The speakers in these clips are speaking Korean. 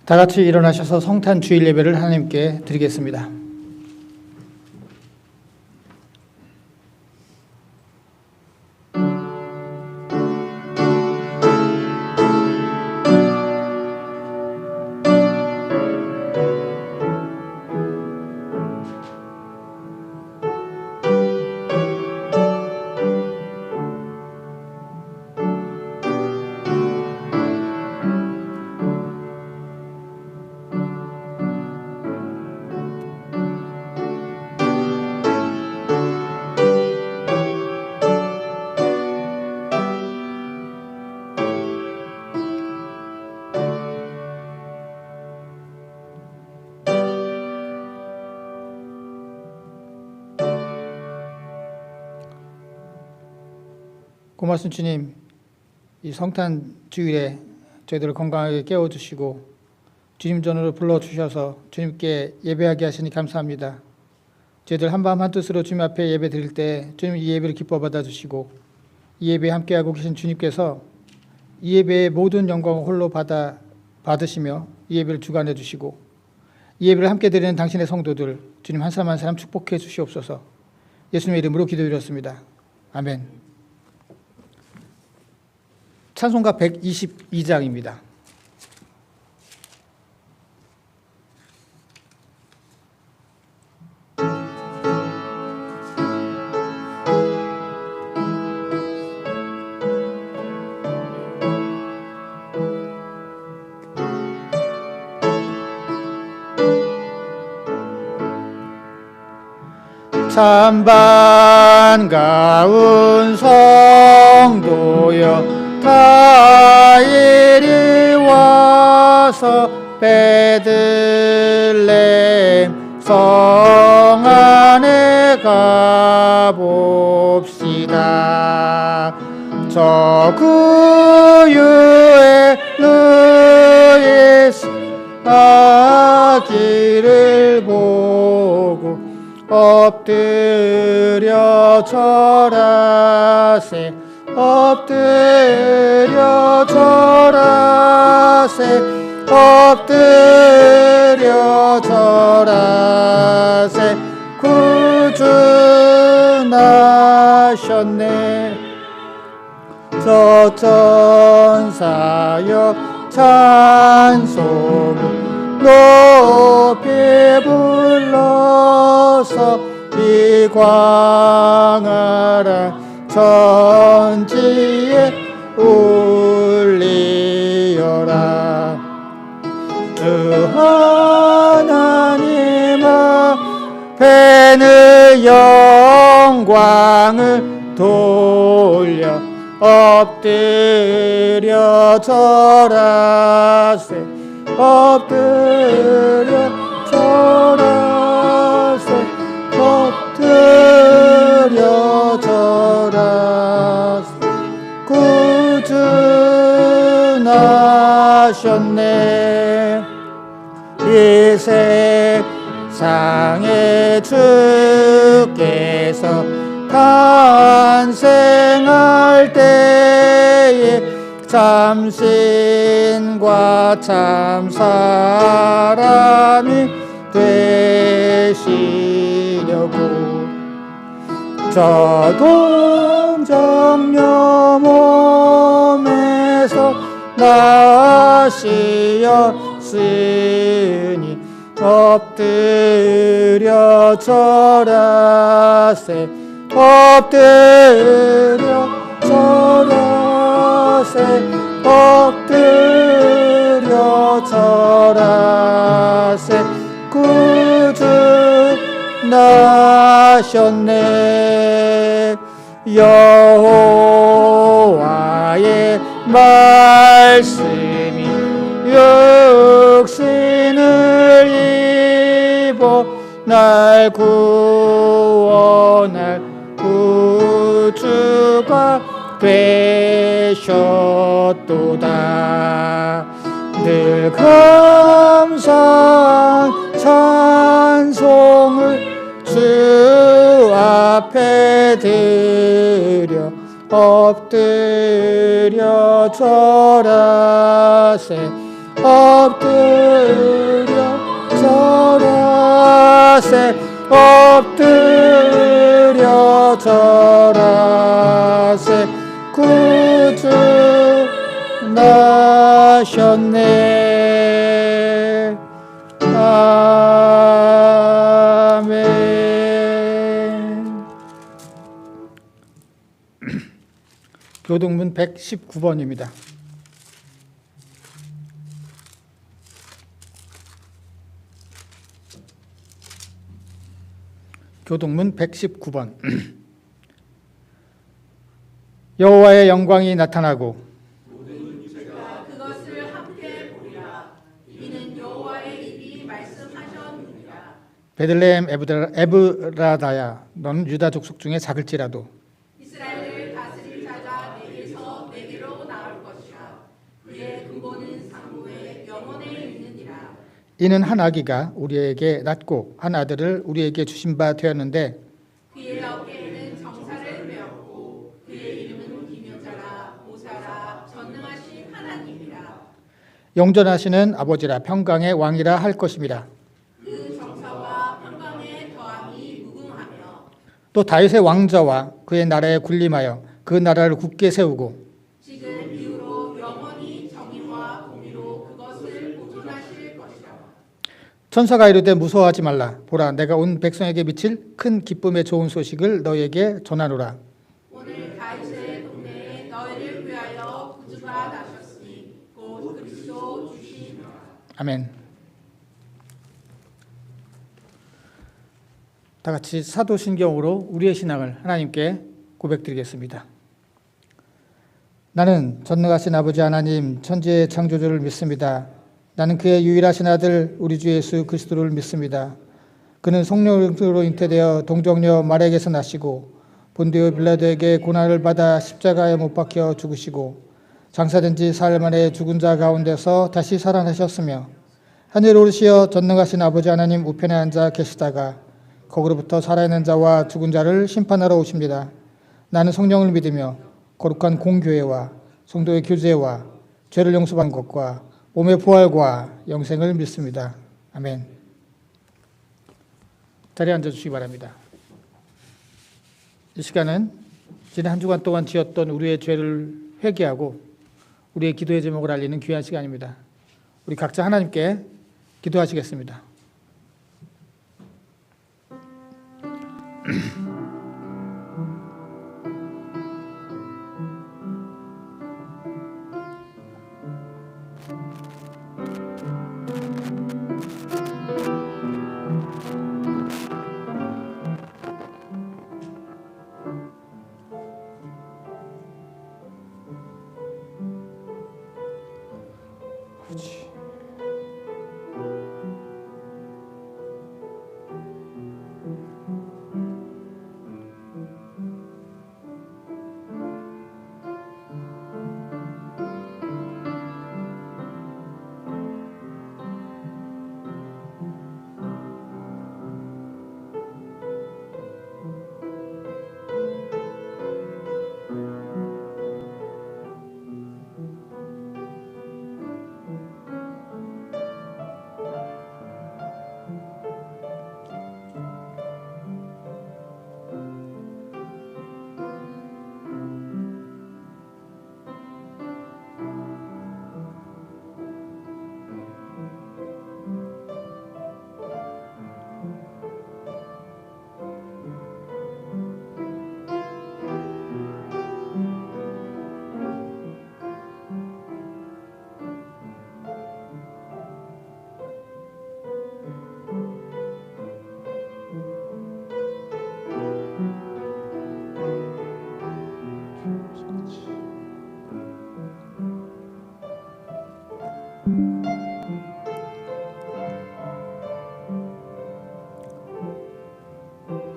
다 같이 일어나셔서 성탄 주일 예배를 하나님께 드리겠습니다. 고맙습니다. 주님, 이 성탄 주일에 저희들을 건강하게 깨워주시고 주님 전으로 불러주셔서 주님께 예배하게 하시니 감사합니다. 저희들 한마음 한뜻으로 주님 앞에 예배 드릴 때 주님 이 예배를 기뻐 받아주시고 이 예배에 함께하고 계신 주님께서 이 예배의 모든 영광을 홀로 받으시며 이 예배를 주관해 주시고 이 예배를 함께 드리는 당신의 성도들 주님 한 사람 한 사람 축복해 주시옵소서. 예수님의 이름으로 기도드렸습니다. 아멘. 찬송가 122장입니다. 참 반가운 성도여 다 이리 와서 베들레헴 성 안에 가봅시다. 저 구유의 루이스 아기를 보고 엎드려 절하세 엎드려 절하세 엎드려 절하세 구주나셨네. 저 천사여 찬송을 높이 불러서 이 광활한 천지에 울리어라. 주 하나님 앞에는 영광을 돌려 엎드려 절하세 엎드려 절하세 엎드려 절하세 구주 나셨네. 이 세상에 주께서 탄생할 때에 참신과 참사람이 되시려고 저 동정녀 몸에서 나시었으니 엎드려 절하세 엎드려 절하세 엎드려 절하세 구주 나셨네. 여호와의 말씀이 육신을 입어 날 구원할 구주가 되셨도다. 늘 감사한 찬송을 주 앞에 드려 엎드려 절하세 엎드려 절하세 엎드려 절하세 구주 나셨네. 아멘. 교동문 119번입니다. 교동문 119번. 여호와의 영광이 나타나고 그것을 함께 보리라. 이는 여호와의 입이 말씀하셨느니라. 베들레헴 에브라다야, 너는 유다 족속 중에 작을지라도 이스라엘을 다스릴 자가 내게서 내게로 나올 것이라. 그의 근본은 상고에 영원에 있느니라. 이는 한 아기가 우리에게 낳고 한 아들을 우리에게 주신 바 되었는데 그의 어깨에는 정사를 메었고 그의 이름은 기묘자라 모사라 전능하신 하나님이라. 영전하시는 아버지라 평강의 왕이라 할 것임이라. 그 정사와 평강의 더함이 무궁하며 또 다윗의 왕자와 그의 나라에 군림하여 그 나라를 굳게 세우고 지금 이후로 영원히 정의와 공의로 그것을 보존하실 것이라. 천사가 이르되 무서워하지 말라. 보라, 내가 온 백성에게 미칠 큰 기쁨의 좋은 소식을 너희에게 전하노라. 오늘 다윗의 동네에 너희를 위하여 구주가 나셨으니 곧 그리스도 주시니라. 아멘. 다 같이 사도신경으로 우리의 신앙을 하나님께 고백드리겠습니다. 나는 전능하신 아버지 하나님 천지의 창조주를 믿습니다. 나는 그의 유일하신 아들 우리 주 예수 그리스도를 믿습니다. 그는 성령으로 잉태되어 동정녀 마리아에게서 나시고 본디오 빌라도에게 고난을 받아 십자가에 못 박혀 죽으시고 장사된 지 사흘 만에 죽은 자 가운데서 다시 살아나셨으며 하늘 오르시어 전능하신 아버지 하나님 우편에 앉아 계시다가 거기로부터 살아있는 자와 죽은 자를 심판하러 오십니다. 나는 성령을 믿으며 거룩한 공교회와 성도의 교제와 죄를 용서받는 것과 몸의 부활과 영생을 믿습니다. 아멘. 자리에 앉아주시기 바랍니다. 이 시간은 지난 한 주간 동안 지었던 우리의 죄를 회개하고 우리의 기도의 제목을 알리는 귀한 시간입니다. 우리 각자 하나님께 기도하시겠습니다.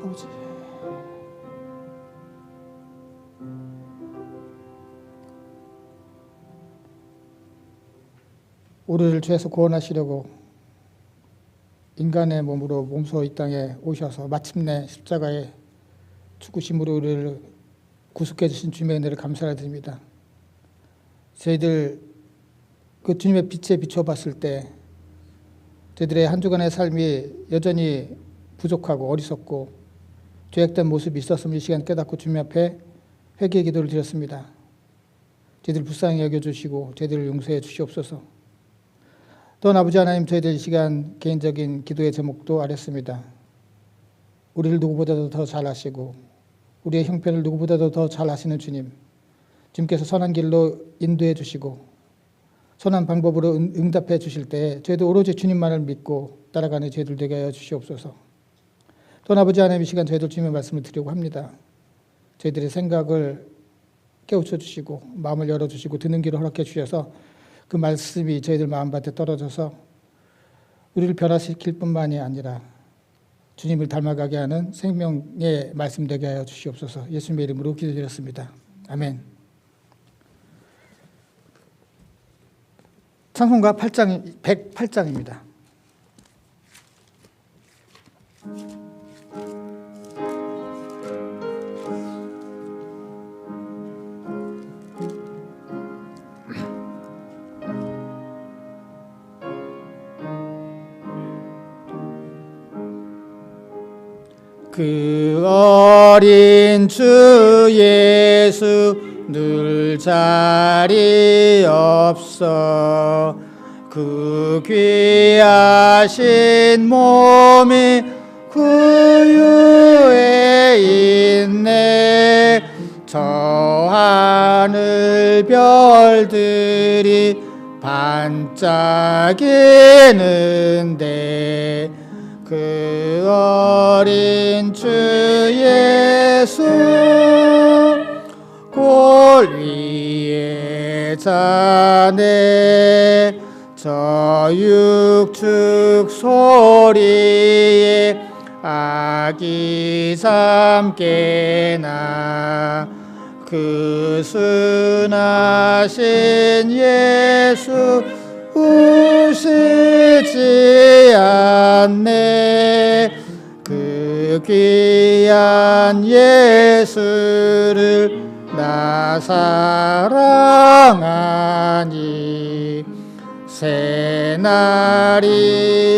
아버지, 우리를 죄에서 구원하시려고 인간의 몸으로 몸소 이 땅에 오셔서 마침내 십자가에 죽으심으로 우리를 구속해 주신 주님의 은혜를 감사드립니다. 저희들 그 주님의 빛에 비춰봤을 때 저희들의 한 주간의 삶이 여전히 부족하고 어리석고 죄악된 모습이 있었음을 이 시간 깨닫고 주님 앞에 회개의 기도를 드렸습니다. 저희들 불쌍히 여겨주시고 저희들을 용서해 주시옵소서. 또한 아버지 하나님, 저희들 이 시간 개인적인 기도의 제목도 아랬습니다. 우리를 누구보다도 더 잘 아시고 우리의 형편을 누구보다도 더 잘 아시는 주님, 주님께서 선한 길로 인도해 주시고 선한 방법으로 응답해 주실 때 저희도 오로지 주님만을 믿고 따라가는 저희들 되게 하여 주시옵소서. 또한 아버지 하나님, 이 시간 저희들 주님의 말씀을 드리려고 합니다. 저희들의 생각을 깨우쳐 주시고 마음을 열어주시고 듣는 길을 허락해 주셔서 그 말씀이 저희들 마음밭에 떨어져서 우리를 변화시킬 뿐만이 아니라 주님을 닮아가게 하는 생명의 말씀 되게 하여 주시옵소서. 예수님의 이름으로 기도드렸습니다. 아멘. 찬송가 108장입니다. 그 어린 주 예수 늘 자리 없어 그 귀하신 몸이 구유에 있네. 저 하늘 별들이 반짝이는데 그 어린 주 예수 골 위에 자네 저 육축 소리에 아기 잠깨나 그 순하신 예수 우시지 않네. 그 귀한 예수를 나 사랑하니 새날이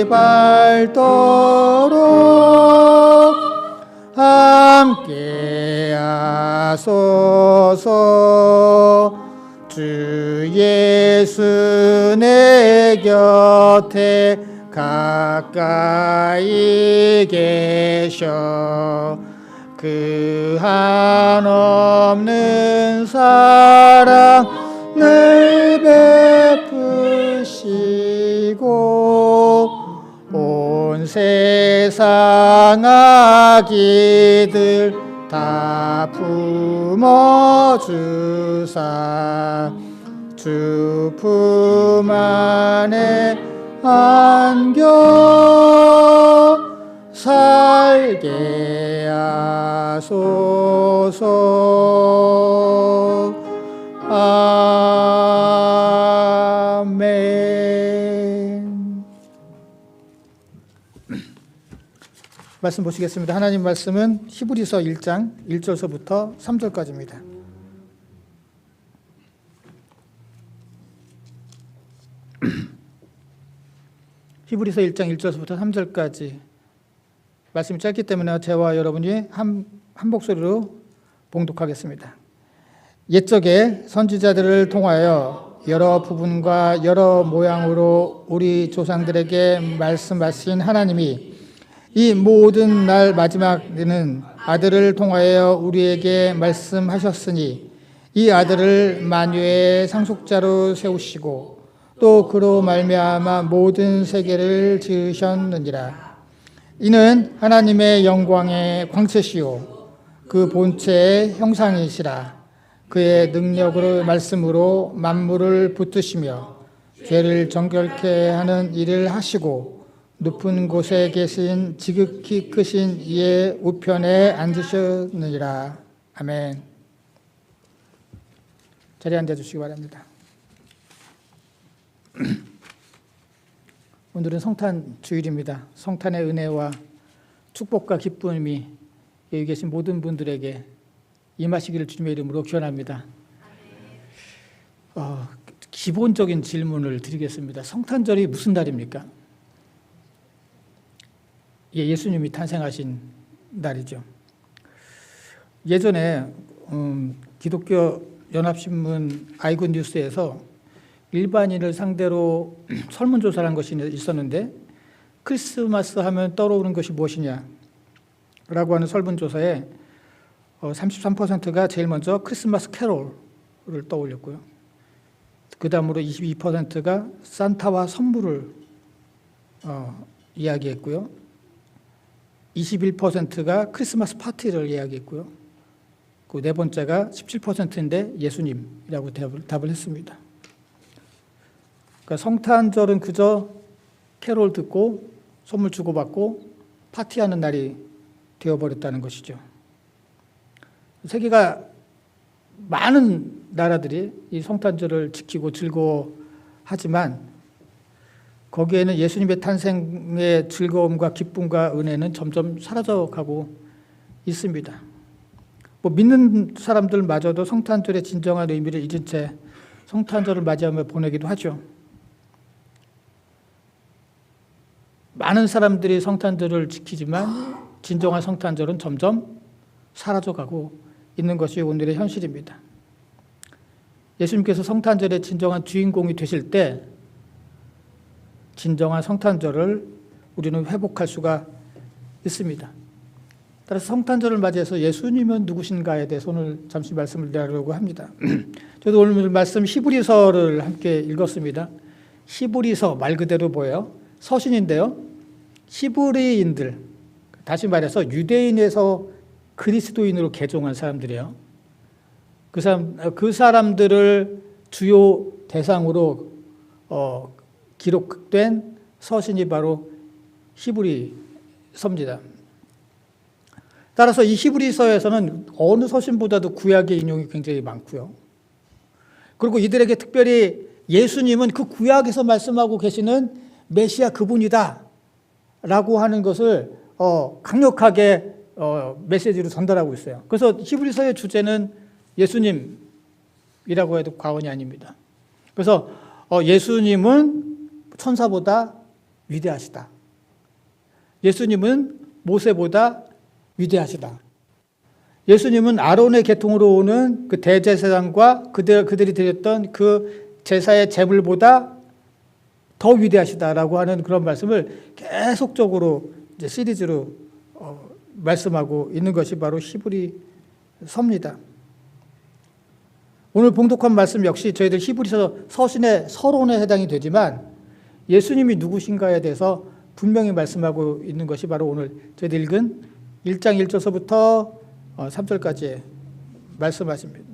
밝도록 함께 하소서. 주 예수 내 곁에 가까이 계셔 그 한없는 사랑을 베푸시고 온 세상 아기들 다 품어주사 주 품 안에 안겨 살게 하소서. 아멘. 말씀 보시겠습니다. 하나님 말씀은 히브리서 1장 1절서부터 3절까지입니다. 히브리서 1장 1절서부터 3절까지 말씀이 짧기 때문에 저와 여러분이 한 목소리로 봉독하겠습니다. 옛적에 선지자들을 통하여 여러 부분과 여러 모양으로 우리 조상들에게 말씀하신 하나님이 이 모든 날 마지막에는 아들을 통하여 우리에게 말씀하셨으니 이 아들을 만유의 상속자로 세우시고 또 그로 말미암아 모든 세계를 지으셨느니라. 이는 하나님의 영광의 광채시요 그 본체의 형상이시라. 그의 능력으로 말씀으로 만물을 붙드시며 죄를 정결케 하는 일을 하시고 높은 곳에 계신 지극히 크신 이의 우편에 앉으셨느니라. 아멘. 자리에 앉아주시기 바랍니다. 오늘은 성탄 주일입니다. 성탄의 은혜와 축복과 기쁨이 여기 계신 모든 분들에게 임하시기를 주님의 이름으로 기원합니다. 기본적인 질문을 드리겠습니다. 성탄절이 무슨 날입니까? 예수님이 탄생하신 날이죠. 예전에 기독교 연합신문 아이굿뉴스에서 일반인을 상대로 설문조사를 한 것이 있었는데 크리스마스 하면 떠오르는 것이 무엇이냐 라고 하는 설문조사에 33%가 제일 먼저 크리스마스 캐롤을 떠올렸고요. 그 다음으로 22%가 산타와 선물을 이야기했고요. 21%가 크리스마스 파티를 이야기했고요. 그 네 번째가 17%인데 예수님이라고 답을 했습니다. 그러니까 성탄절은 그저 캐롤 듣고 선물 주고받고 파티하는 날이 되어버렸다는 것이죠. 세계가 많은 나라들이 이 성탄절을 지키고 즐거워하지만 거기에는 예수님의 탄생의 즐거움과 기쁨과 은혜는 점점 사라져가고 있습니다. 믿는 사람들마저도 성탄절의 진정한 의미를 잊은 채 성탄절을 맞이하며 보내기도 하죠. 많은 사람들이 성탄절을 지키지만 진정한 성탄절은 점점 사라져가고 있는 것이 오늘의 현실입니다. 예수님께서 성탄절의 진정한 주인공이 되실 때 진정한 성탄절을 우리는 회복할 수가 있습니다. 따라서 성탄절을 맞이해서 예수님은 누구신가에 대해서 오늘 잠시 말씀을 드리려고 합니다. 저도 오늘 말씀 히브리서를 함께 읽었습니다. 히브리서 말 그대로 뭐예요? 서신인데요. 히브리인들, 다시 말해서 유대인에서 그리스도인으로 개종한 사람들이에요. 그 사람들을 주요 대상으로 기록된 서신이 바로 히브리서입니다. 따라서 이 히브리서에서는 어느 서신보다도 구약의 인용이 굉장히 많고요. 그리고 이들에게 특별히 예수님은 그 구약에서 말씀하고 계시는 메시아 그분이다 라고 하는 것을 강력하게 메시지로 전달하고 있어요. 그래서 히브리서의 주제는 예수님이라고 해도 과언이 아닙니다. 그래서 예수님은 천사보다 위대하시다. 예수님은 모세보다 위대하시다. 예수님은 아론의 계통으로 오는 그 대제사장과 그들이 드렸던 그 제사의 제물보다 더 위대하시다라고 하는 그런 말씀을 계속적으로 이제 시리즈로 말씀하고 있는 것이 바로 히브리서입니다. 오늘 봉독한 말씀 역시 저희들 히브리서 서신의 서론에 해당이 되지만 예수님이 누구신가에 대해서 분명히 말씀하고 있는 것이 바로 오늘 저희들 읽은 1장 1절서부터 3절까지의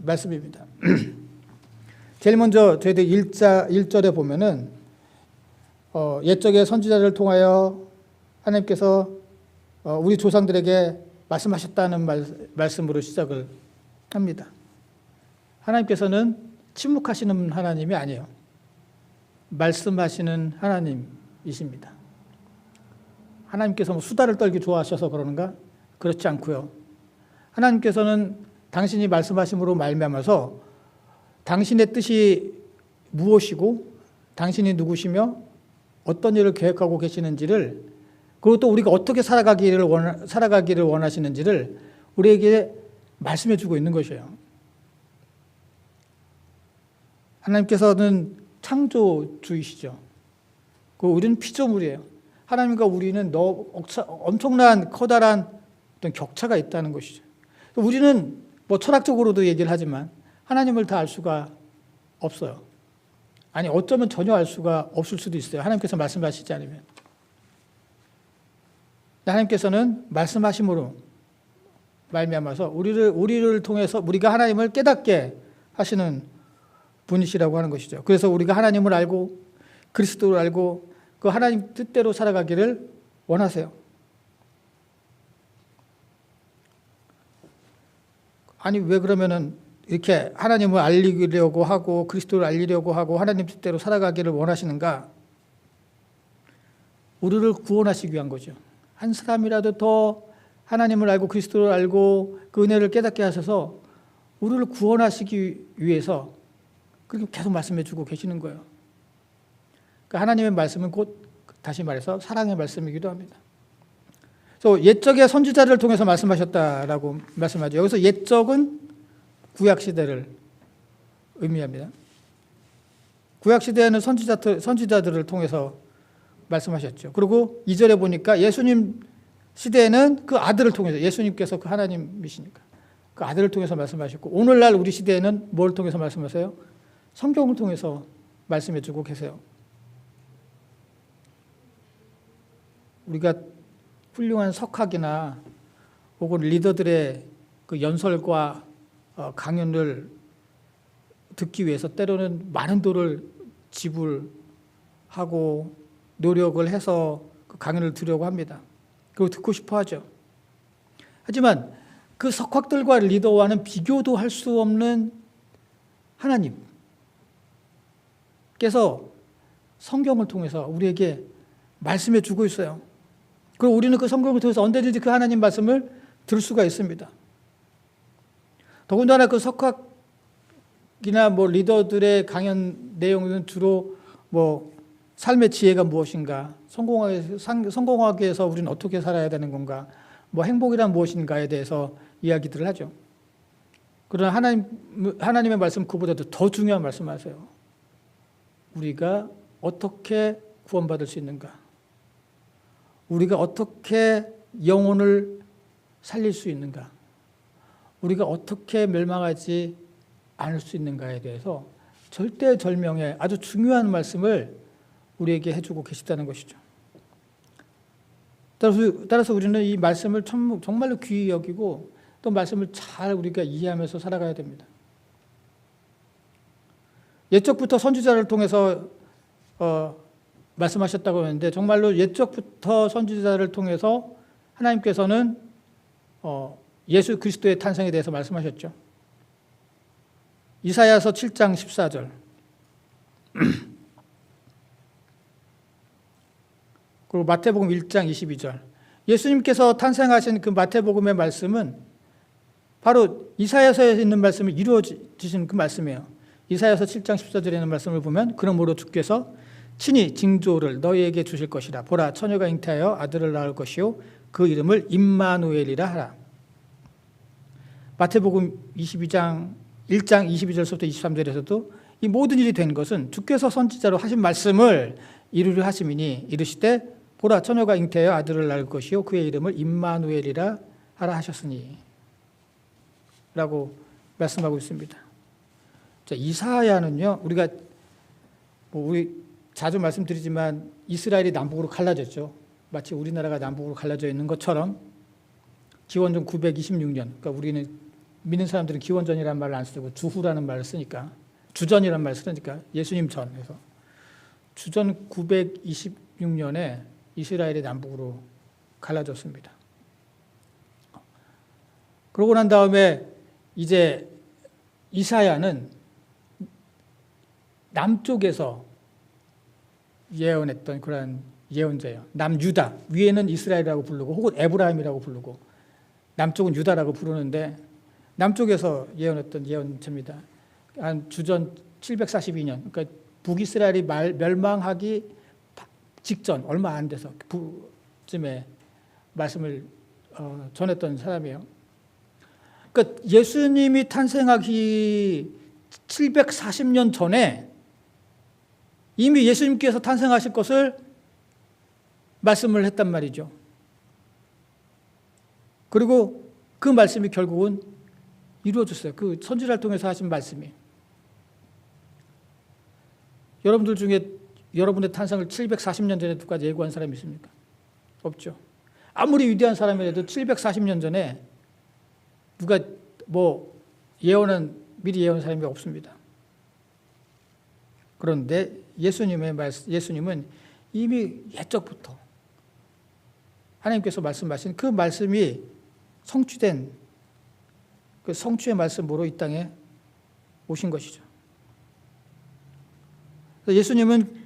말씀입니다. 제일 먼저 저희들 1절에 보면은 옛적의 선지자를 통하여 하나님께서 우리 조상들에게 말씀하셨다는 말씀으로 시작을 합니다. 하나님께서는 침묵하시는 하나님이 아니에요. 말씀하시는 하나님이십니다. 하나님께서 수다를 떨기 좋아하셔서 그러는가? 그렇지 않고요. 하나님께서는 당신이 말씀하심으로 말미암아서 당신의 뜻이 무엇이고 당신이 누구시며 어떤 일을 계획하고 계시는지를, 그리고 또 우리가 어떻게 살아가기를 원하시는지를 우리에게 말씀해 주고 있는 것이에요. 하나님께서는 창조주이시죠. 우리는 피조물이에요. 하나님과 우리는 엄청난 커다란 어떤 격차가 있다는 것이죠. 우리는 철학적으로도 얘기를 하지만 하나님을 다 알 수가 없어요. 아니, 어쩌면 전혀 알 수가 없을 수도 있어요. 하나님께서 말씀하시지 않으면. 하나님께서는 말씀하심으로 말미암아서 우리를 통해서 우리가 하나님을 깨닫게 하시는 분이시라고 하는 것이죠. 그래서 우리가 하나님을 알고 그리스도를 알고 그 하나님 뜻대로 살아가기를 원하세요. 아니, 왜 그러면은 이렇게 하나님을 알리려고 하고 그리스도를 알리려고 하고 하나님 뜻대로 살아가기를 원하시는가? 우리를 구원하시기 위한 거죠. 한 사람이라도 더 하나님을 알고 그리스도를 알고 그 은혜를 깨닫게 하셔서 우리를 구원하시기 위해서 그렇게 계속 말씀해 주고 계시는 거예요. 그러니까 하나님의 말씀은 곧 다시 말해서 사랑의 말씀이기도 합니다. 그래서 옛적의 선지자를 통해서 말씀하셨다라고 말씀하죠. 여기서 옛적은 구약 시대를 의미합니다. 구약 시대에는 선지자들을 통해서 말씀하셨죠. 그리고 2절에 보니까 예수님 시대에는 그 아들을 통해서, 예수님께서 그 하나님이시니까 그 아들을 통해서 말씀하셨고, 오늘날 우리 시대에는 뭘 통해서 말씀하세요? 성경을 통해서 말씀해 주고 계세요. 우리가 훌륭한 석학이나 혹은 리더들의 그 연설과 강연을 듣기 위해서 때로는 많은 돈을 지불하고 노력을 해서 그 강연을 들으려고 합니다. 그리고 듣고 싶어 하죠. 하지만 그 석학들과 리더와는 비교도 할 수 없는 하나님께서 성경을 통해서 우리에게 말씀해 주고 있어요. 그리고 우리는 그 성경을 통해서 언제든지 그 하나님 말씀을 들을 수가 있습니다. 더군다나 그 석학이나 리더들의 강연 내용은 주로 삶의 지혜가 무엇인가, 성공하기 위해서 우리는 어떻게 살아야 되는 건가, 행복이란 무엇인가에 대해서 이야기들을 하죠. 그러나 하나님의 말씀 그보다도 더 중요한 말씀을 하세요. 우리가 어떻게 구원받을 수 있는가, 우리가 어떻게 영혼을 살릴 수 있는가, 우리가 어떻게 멸망하지 않을 수 있는가에 대해서 절대절명의 아주 중요한 말씀을 우리에게 해주고 계시다는 것이죠. 따라서 우리는 이 말씀을 정말로 귀히 여기고 또 말씀을 잘 우리가 이해하면서 살아가야 됩니다. 옛적부터 선지자를 통해서 말씀하셨다고 하는데, 정말로 옛적부터 선지자를 통해서 하나님께서는 예수 그리스도의 탄생에 대해서 말씀하셨죠. 이사야서 7장 14절 그리고 마태복음 1장 22절, 예수님께서 탄생하신 그 마태복음의 말씀은 바로 이사야서에 있는 말씀이 이루어지신 그 말씀이에요. 이사야서 7장 14절에 있는 말씀을 보면, 그러므로 주께서 친히 징조를 너희에게 주실 것이라. 보라, 처녀가 잉태하여 아들을 낳을 것이요 그 이름을 임마누엘이라 하라. 마태복음 22장 1장 22절부터 23절에서도 이 모든 일이 된 것은 주께서 선지자로 하신 말씀을 이루려 하심이니, 이르시되 보라, 처녀가 잉태하여 아들을 낳을 것이요 그의 이름을 임마누엘이라 하라 하셨으니 라고 말씀하고 있습니다. 자, 이사야는요, 우리가 우리 자주 말씀드리지만 이스라엘이 남북으로 갈라졌죠. 마치 우리나라가 남북으로 갈라져 있는 것처럼 기원전 926년, 그러니까 우리는 믿는 사람들은 기원전이라는 말을 안 쓰고 주후라는 말을 쓰니까, 주전이라는 말을 쓰니까 예수님 전에서 주전 926년에 이스라엘이 남북으로 갈라졌습니다. 그러고 난 다음에 이제 이사야는 남쪽에서 예언했던 그런 예언자예요. 남유다, 위에는 이스라엘이라고 부르고 혹은 에브라임이라고 부르고 남쪽은 유다라고 부르는데, 남쪽에서 예언했던 예언자입니다. 한 주전 742년, 그러니까 북이스라엘이 멸망하기 직전, 얼마 안 돼서 그쯤에 말씀을 전했던 사람이에요. 그러니까 예수님이 탄생하기 740년 전에 이미 예수님께서 탄생하실 것을 말씀을 했단 말이죠. 그리고 그 말씀이 결국은 이루어졌어요. 그 선지자를 통해서 하신 말씀이. 여러분들 중에 여러분의 탄생을 740년 전에 누가 예고한 사람이 있습니까? 없죠. 아무리 위대한 사람이라도 740년 전에 누가 미리 예언한 사람이 없습니다. 그런데 예수님은 이미 옛적부터 하나님께서 말씀하신 그 말씀이 성취된 그 성취의 말씀으로 이 땅에 오신 것이죠. 예수님은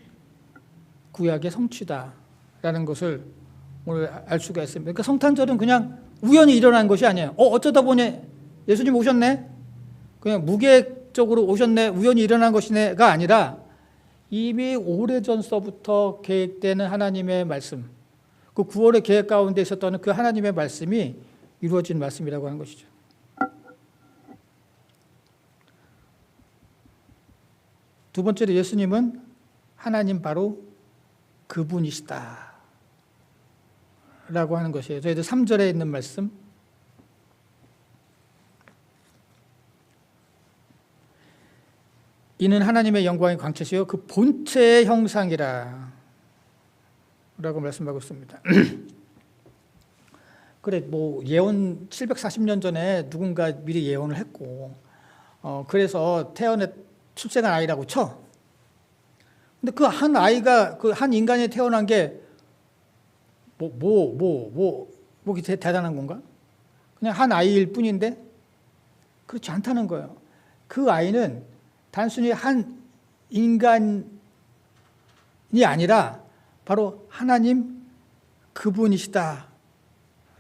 구약의 성취다라는 것을 오늘 알 수가 있습니다. 그러니까 성탄절은 그냥 우연히 일어난 것이 아니에요. 어쩌다 보니 예수님 오셨네? 그냥 무계획 기적적으로 오셨네, 우연히 일어난 것이네가 아니라 이미 오래전서부터 계획되는 하나님의 말씀, 그 9월의 계획 가운데 있었던 그 하나님의 말씀이 이루어진 말씀이라고 하는 것이죠. 두 번째로 예수님은 하나님 바로 그분이시다 라고 하는 것이에요. 저희들 3절에 있는 말씀, 이는 하나님의 영광의 광채시요 그 본체의 형상이라 라고 말씀하고 있습니다. 그래, 뭐 예언 740년 전에 누군가 미리 예언을 했고, 그래서 출생한 아이라고 쳐. 근데 그 한 아이가, 그 한 인간이 태어난 게 그게 대단한 건가? 그냥 한 아이일 뿐인데 그렇지 않다는 거예요. 그 아이는 단순히 한 인간이 아니라 바로 하나님 그분이시다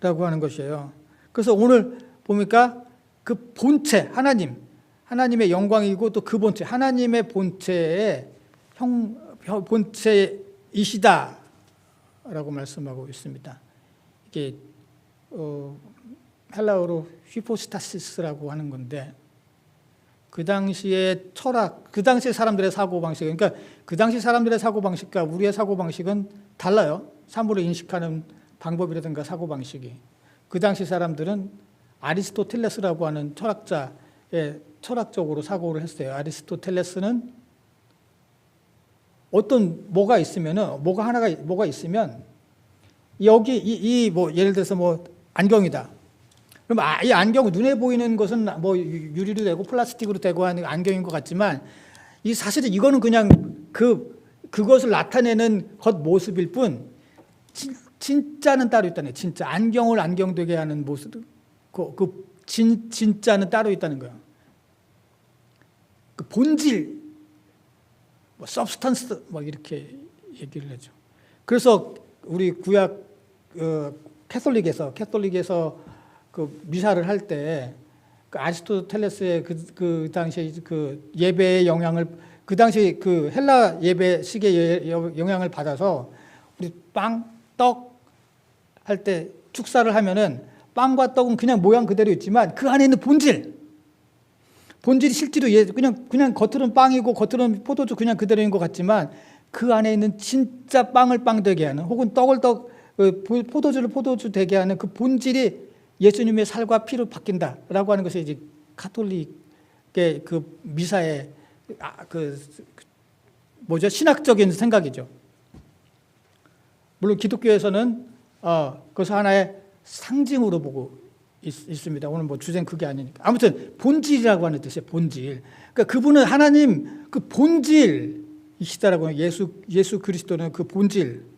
라고 하는 것이에요. 그래서 오늘 보니까 그 본체, 하나님의 영광이고 또 그 본체, 하나님의 본체의 본체이시다 라고 말씀하고 있습니다. 이게 헬라어로 히포스타시스라고 하는 건데, 그 당시의 철학, 그 당시 사람들의 사고방식, 그러니까 그 당시 사람들의 사고방식과 우리의 사고방식은 달라요. 사물을 인식하는 방법이라든가 사고방식이. 그 당시 사람들은 아리스토텔레스라고 하는 철학자의 철학적으로 사고를 했어요. 아리스토텔레스는 뭐가 있으면 여기 뭐 예를 들어서 뭐 안경이다. 그럼 이 안경 눈에 보이는 것은 뭐 유리로 되고 플라스틱으로 되고 하는 안경인 것 같지만 사실은 이거는 그냥 그것을 나타내는 겉모습일 뿐 진짜는 따로 있다네. 진짜 안경을 안경되게 하는 모습, 진짜는 따로 있다는 거예요. 그 본질, 뭐 substance 뭐 이렇게 얘기를 하죠. 그래서 우리 구약 캐톨릭에서 그 미사를 할 때 그 아리스토텔레스의 그 당시에 그 예배의 영향을, 그 당시 그 헬라 예배식의 영향을 받아서 우리 빵, 떡 할 때 축사를 하면은 빵과 떡은 그냥 모양 그대로 있지만 그 안에 있는 본질이 실제로 그냥 겉으로는 빵이고 겉으로는 포도주 그냥 그대로인 것 같지만 그 안에 있는 진짜 빵을 빵 되게 하는, 혹은 떡을 포도주를 포도주 되게 하는 그 본질이 예수님의 살과 피로 바뀐다라고 하는 것이 이제 가톨릭의 그 미사의 신학적인 생각이죠. 물론 기독교에서는 그것을 하나의 상징으로 보고 있습니다. 오늘 뭐 주제는 그게 아니니까. 아무튼 본질이라고 하는 뜻이에요. 본질. 그러니까 그분은 하나님 그 본질이시다라고 하는, 예수 그리스도는 그 본질.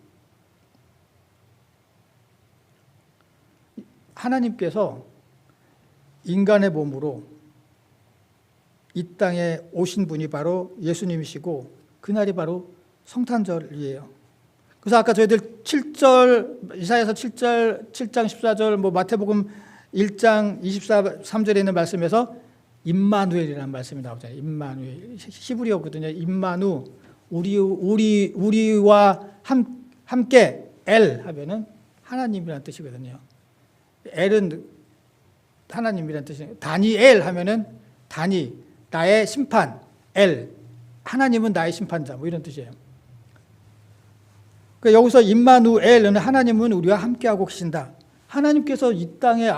하나님께서 인간의 몸으로 이 땅에 오신 분이 바로 예수님이시고 그날이 바로 성탄절이에요. 그래서 아까 저희들 7절, 이사야서 7장 14절, 뭐 마태복음 1장 23절에 있는 말씀에서 임마누엘이라는 말씀이 나오잖아요. 임마누엘. 히브리어거든요. 임마누, 우리와 함께 엘 하면은 하나님이라는 뜻이거든요. 엘은 하나님이라는 뜻이에요. 다니엘 하면은 나의 심판, 엘, 하나님은 나의 심판자, 뭐 이런 뜻이에요. 그러니까 여기서 임마누엘은 하나님은 우리와 함께하고 계신다. 하나님께서 이 땅에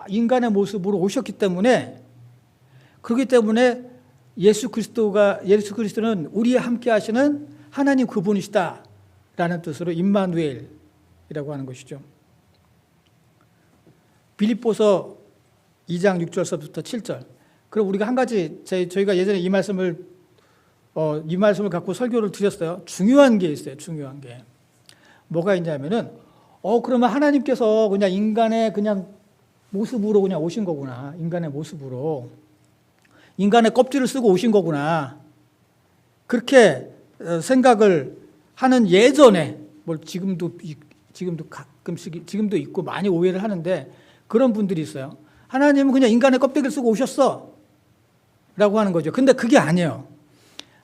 인간의 모습으로 오셨기 때문에, 그렇기 때문에 예수 그리스도는 우리와 함께하시는 하나님 그분이시다라는 뜻으로 임마누엘이라고 하는 것이죠. 빌립보서 2장 6절서부터 7절. 그럼 우리가 한 가지, 저희가 예전에 이 말씀을 갖고 설교를 드렸어요. 중요한 게 있어요. 중요한 게. 뭐가 있냐면은, 그러면 하나님께서 그냥 인간의 그냥 모습으로 그냥 오신 거구나. 인간의 모습으로. 인간의 껍질을 쓰고 오신 거구나. 그렇게 생각을 하는 예전에, 지금도 가끔씩, 지금도 있고 많이 오해를 하는데, 그런 분들이 있어요. 하나님은 그냥 인간의 껍데기를 쓰고 오셨어. 하는 거죠. 근데 그게 아니에요.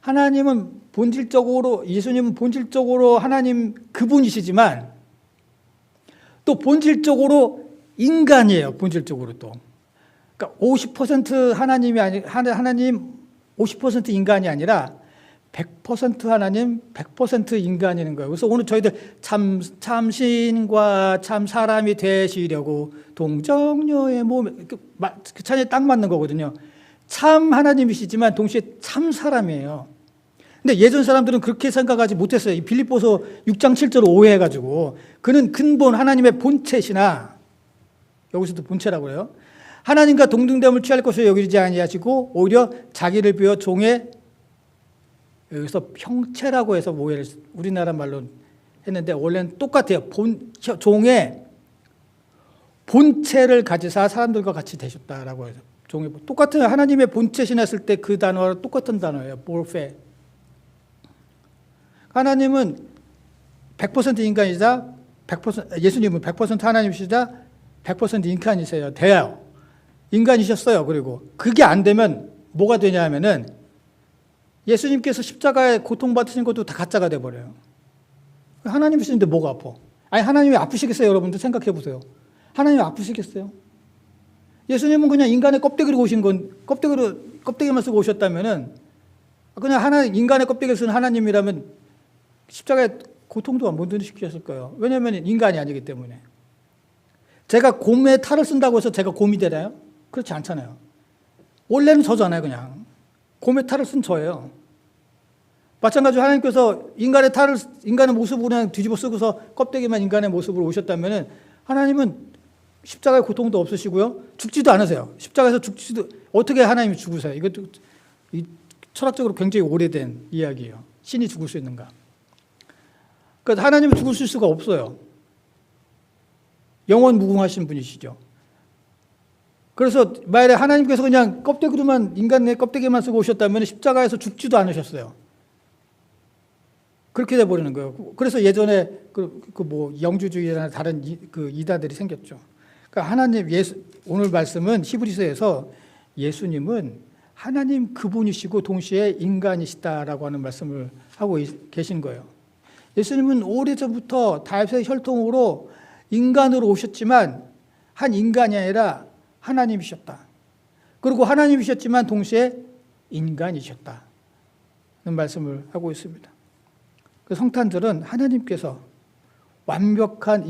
하나님은 본질적으로, 예수님은 본질적으로 하나님 그분이시지만 또 본질적으로 인간이에요. 본질적으로 또. 그러니까 50% 하나님이 하나님 50% 인간이 아니라 100% 하나님, 100% 인간이는 거예요. 그래서 오늘 저희들 참 신과 참 사람이 되시려고 동정녀의 몸, 그 찬에 딱 맞는 거거든요. 참 하나님이시지만 동시에 참 사람이에요. 근데 예전 사람들은 그렇게 생각하지 못했어요. 이 빌립보서 6장 7절을 오해해가지고 그는 근본 하나님의 본체시나, 여기서도 본체라고 해요. 하나님과 동등됨을 취할 것을 여기지 아니하시고 오히려 자기를 비워 종의, 여기서 형체라고 해서 오해를 우리나라 말로 했는데 원래는 똑같아요. 종의 본체를 가지사 사람들과 같이 되셨다라고 해서 종의 똑같은 하나님의 본체시나 했을 때 그 단어와 똑같은 단어예요. 몰페. 하나님은 100% 인간이자 100% 예수님은 100% 하나님이시자 100% 인간이세요. 돼요. 인간이셨어요. 그리고 그게 안 되면 뭐가 되냐 하면은 예수님께서 십자가에 고통받으신 것도 다 가짜가 돼버려요. 하나님이신데 뭐가 아파? 아니 하나님이 아프시겠어요? 여러분들 생각해 보세요. 하나님이 아프시겠어요? 예수님은 그냥 인간의 껍데기로 오신 건 껍데기만 쓰고 오셨다면은 그냥 인간의 껍데기를 쓴 하나님이라면 십자가에 고통도 못 느끼셨을 거예요. 왜냐하면 인간이 아니기 때문에. 제가 곰에 탈을 쓴다고 해서 제가 곰이 되나요? 그렇지 않잖아요. 원래는 저잖아요, 그냥. 곰의 탈을 쓴 저예요. 마찬가지로 하나님께서 인간의 모습으로 그냥 뒤집어 쓰고서 껍데기만 인간의 모습으로 오셨다면 하나님은 십자가의 고통도 없으시고요. 죽지도 않으세요. 십자가에서 어떻게 하나님이 죽으세요? 이것도 철학적으로 굉장히 오래된 이야기예요. 신이 죽을 수 있는가? 그러니까 하나님은 죽으실 수가 없어요. 영원 무궁하신 분이시죠. 그래서 만약에 하나님께서 그냥 인간의 껍데기만 쓰고 오셨다면 십자가에서 죽지도 않으셨어요. 그렇게 돼버리는 거예요. 그래서 예전에 영주주의나 다른 이단들이 생겼죠. 그러니까 오늘 말씀은 히브리서에서 예수님은 하나님 그분이시고 동시에 인간이시다라고 하는 말씀을 하고 계신 거예요. 예수님은 오래전부터 다윗의 혈통으로 인간으로 오셨지만 한 인간이 아니라 하나님이셨다. 그리고 하나님이셨지만 동시에 인간이셨다는 말씀을 하고 있습니다. 그 성탄절은 하나님께서 완벽한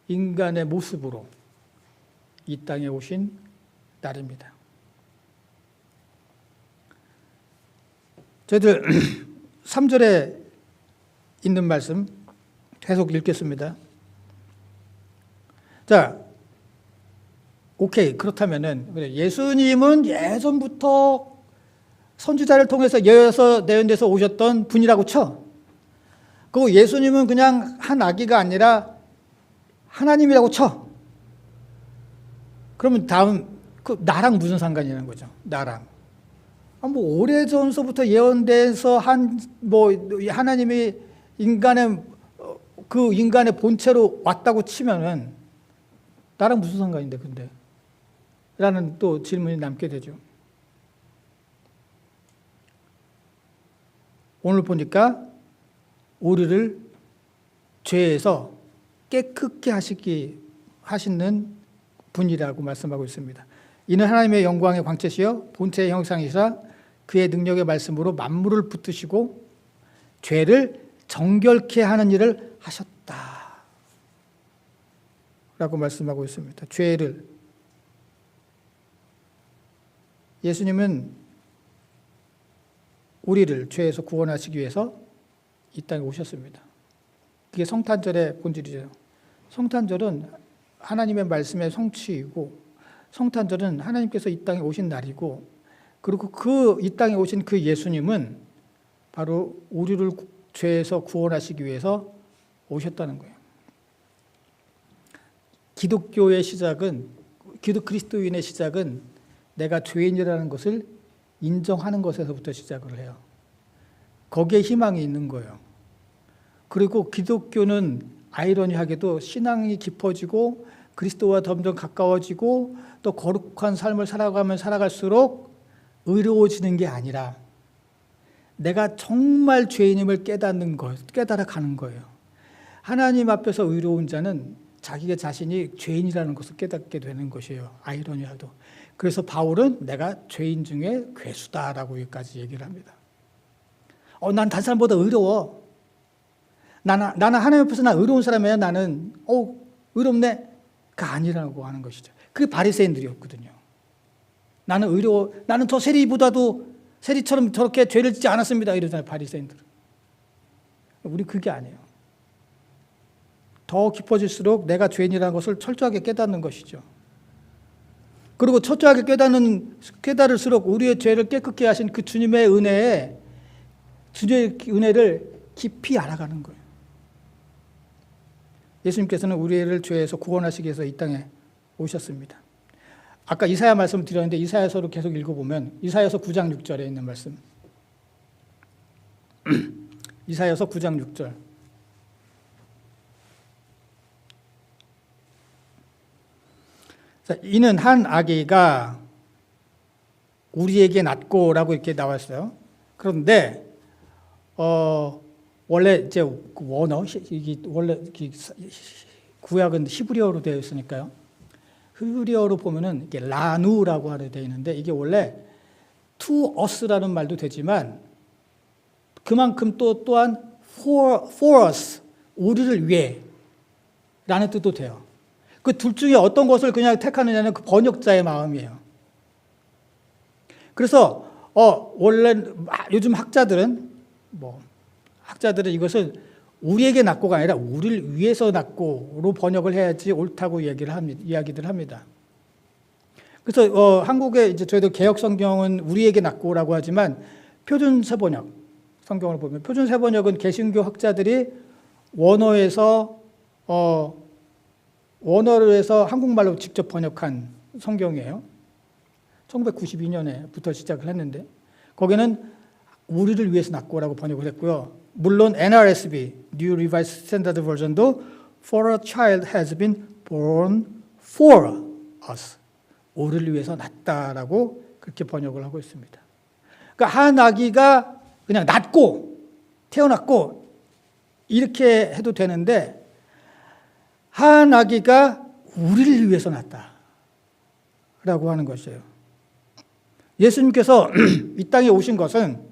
인간의 모습으로 이 땅에 오신 날입니다. 저희들 3절에 있는 말씀 계속 읽겠습니다. 자, 오케이. 그렇다면은 예수님은 예전부터 선지자를 통해서 내연돼서 오셨던 분이라고 쳐. 그리고 예수님은 그냥 한 아기가 아니라 하나님이라고 쳐. 그러면 다음 나랑 무슨 상관이라는 거죠? 나랑. 오래전서부터 예언돼서 하나님이 인간의 본체로 왔다고 치면은 나랑 무슨 상관인데 근데? 라는 또 질문이 남게 되죠. 오늘 보니까 우리를 죄에서 깨끗게 하시는 분이라고 말씀하고 있습니다. 이는 하나님의 영광의 광채시여 본체의 형상이사 그의 능력의 말씀으로 만물을 붙드시고 죄를 정결케 하는 일을 하셨다. 라고 말씀하고 있습니다. 예수님은 우리를 죄에서 구원하시기 위해서 이 땅에 오셨습니다. 그게 성탄절의 본질이죠. 성탄절은 하나님의 말씀의 성취이고 성탄절은 하나님께서 이 땅에 오신 날이고 그리고 이 땅에 오신 그 예수님은 바로 우리를 죄에서 구원하시기 위해서 오셨다는 거예요. 그리스도인의 시작은 내가 죄인이라는 것을 인정하는 것에서부터 시작을 해요. 거기에 희망이 있는 거예요. 그리고 기독교는 아이러니하게도 신앙이 깊어지고 그리스도와 점점 가까워지고 또 거룩한 삶을 살아갈수록 의로워지는 게 아니라 내가 정말 죄인임을 깨달아 가는 거예요. 하나님 앞에서 의로운 자는 자기가 자신이 죄인이라는 것을 깨닫게 되는 것이에요. 아이러니하도. 그래서 바울은 내가 죄인 중에 괴수다라고 여기까지 얘기를 합니다. 난 다른 사람보다 의로워. 나는 하나님 앞에서 나 의로운 사람이야. 나는 의롭네. 가 아니라고 하는 것이죠. 그게 바리새인들이었거든요. 나는 의로워. 나는 저 세리처럼 저렇게 죄를 짓지 않았습니다. 이러잖아요. 바리새인들은. 우리 그게 아니에요. 더 깊어질수록 내가 죄인이라는 것을 철저하게 깨닫는 것이죠. 그리고 철저하게 깨달을수록 우리의 죄를 깨끗게 하신 그 주님의 은혜를 깊이 알아가는 거예요. 예수님께서는 우리를 죄에서 구원하시기 위해서 이 땅에 오셨습니다. 아까 이사야 말씀 드렸는데 이사야서를 계속 읽어보면 이사야서 9장 6절에 있는 말씀. 이사야서 9장 6절. 자, 이는 한 아기가 우리에게 낳고라고 이렇게 나왔어요. 그런데 원래 이제 원어 이게 원래 구약은 히브리어로 되어 있으니까요. 히브리어로 보면은 이게 라누라고 하게 되어 있는데 이게 원래 to us라는 말도 되지만 그만큼 또한 for us 우리를 위해라는 뜻도 돼요. 그 둘 중에 어떤 것을 그냥 택하느냐는 그 번역자의 마음이에요. 그래서 원래 요즘 학자들은 이것을 우리에게 낳고가 아니라 우리를 위해서 낳고로 번역을 해야지 옳다고 이야기들 합니다. 그래서 한국에 이제 저희도 개역 성경은 우리에게 낳고라고 하지만 표준 세번역 성경을 보면 표준 세번역은 개신교 학자들이 원어로 해서 한국말로 직접 번역한 성경이에요. 1992년에부터 시작을 했는데 거기는 우리를 위해서 낳고라고 번역을 했고요. 물론 NRSV, New Revised Standard Version도 For a child has been born for us. 우리를 위해서 낳다라고 그렇게 번역을 하고 있습니다. 그러니까 한 아기가 그냥 태어났고 이렇게 해도 되는데 한 아기가 우리를 위해서 낳다라고 하는 것이에요. 예수님께서 이 땅에 오신 것은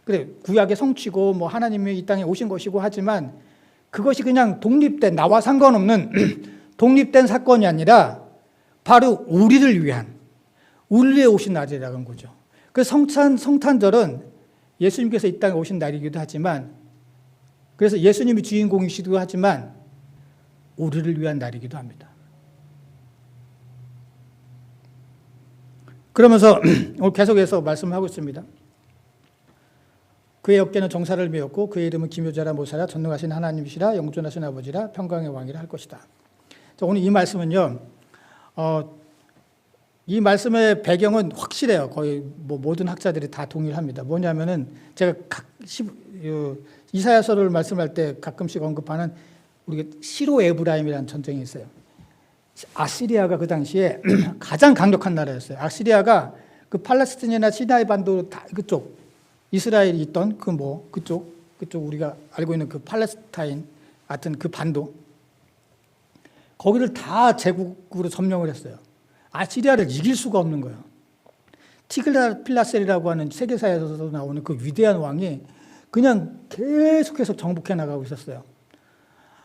그래 구약의 성취고 하나님이 이 땅에 오신 것이고 하지만 그것이 그냥 독립된 나와 상관없는 독립된 사건이 아니라 바로 우리를 위해 오신 날이라는 거죠. 그 성탄절은 예수님께서 이 땅에 오신 날이기도 하지만 그래서 예수님이 주인공이시기도 하지만 우리를 위한 날이기도 합니다. 그러면서 오늘 계속해서 말씀을 하고 있습니다. 그의 어깨는 정사를 메었고 그의 이름은 기묘자라 모사라 전능하신 하나님이시라 영존하신 아버지라 평강의 왕이라 할 것이다. 오늘 이 말씀은요. 이 말씀의 배경은 확실해요. 거의 모든 학자들이 다 동의를 합니다. 뭐냐면은 제가 이사야서를 말씀할 때 가끔씩 언급하는 우리가 시로 에브라임이라는 전쟁이 있어요. 아시리아가 그 당시에 가장 강력한 나라였어요. 아시리아가 그 팔레스틴이나 시나이 반도 다 그쪽 이스라엘이 있던 그쪽 우리가 알고 있는 그 팔레스타인 같은 그 반도 거기를 다 제국으로 점령을 했어요. 아시리아를 이길 수가 없는 거예요. 티글라필라셀이라고 하는 세계사에서도 나오는 그 위대한 왕이 그냥 계속해서 정복해 나가고 있었어요.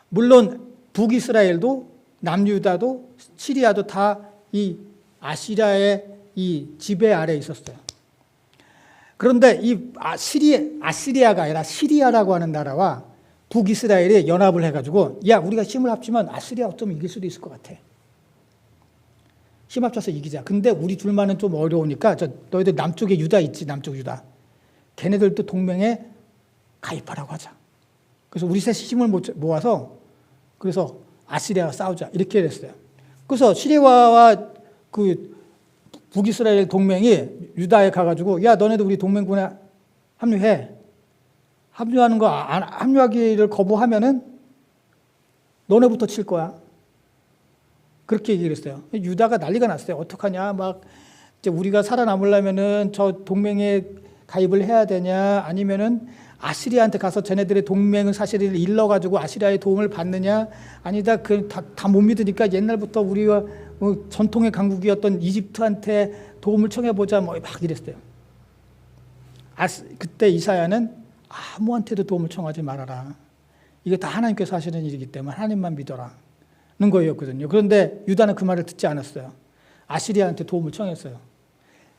물론 북이스라엘도 남유다도 시리아도 다 이 아시리아의 이 지배 아래에 있었어요. 그런데 이 아시리아가 아니라 시리아라고 하는 나라와 북이스라엘이 연합을 해가지고 야 우리가 힘을 합치면 아시리아 어쩌면 이길 수도 있을 것 같아. 힘 합쳐서 이기자. 근데 우리 둘만은 좀 어려우니까 너희들 남쪽에 유다 있지 남쪽 유다. 걔네들도 동맹에 가입하라고 하자. 그래서 우리 셋이 힘을 모아서 그래서 아시리아와 싸우자 이렇게 됐어요. 그래서 시리아와 그 북이스라엘 동맹이 유다에 가가지고 야 너네도 우리 동맹군에 합류해. 합류하기를 거부하면은 너네부터 칠 거야. 그렇게 얘기를 했어요. 유다가 난리가 났어요. 어떡하냐 막 이제 우리가 살아남으려면은 저 동맹에 가입을 해야 되냐, 아니면은 아시리아한테 가서 쟤네들의 동맹을 사실을 일러가지고 아시리아의 도움을 받느냐, 아니다, 다 못 믿으니까 옛날부터 우리가 전통의 강국이었던 이집트한테 도움을 청해보자, 뭐 막 이랬어요. 그때 이사야는 아무한테도 도움을 청하지 말아라. 이게 다 하나님께서 하시는 일이기 때문에 하나님만 믿어라는 거였거든요. 그런데 유다는 그 말을 듣지 않았어요. 아시리아한테 도움을 청했어요.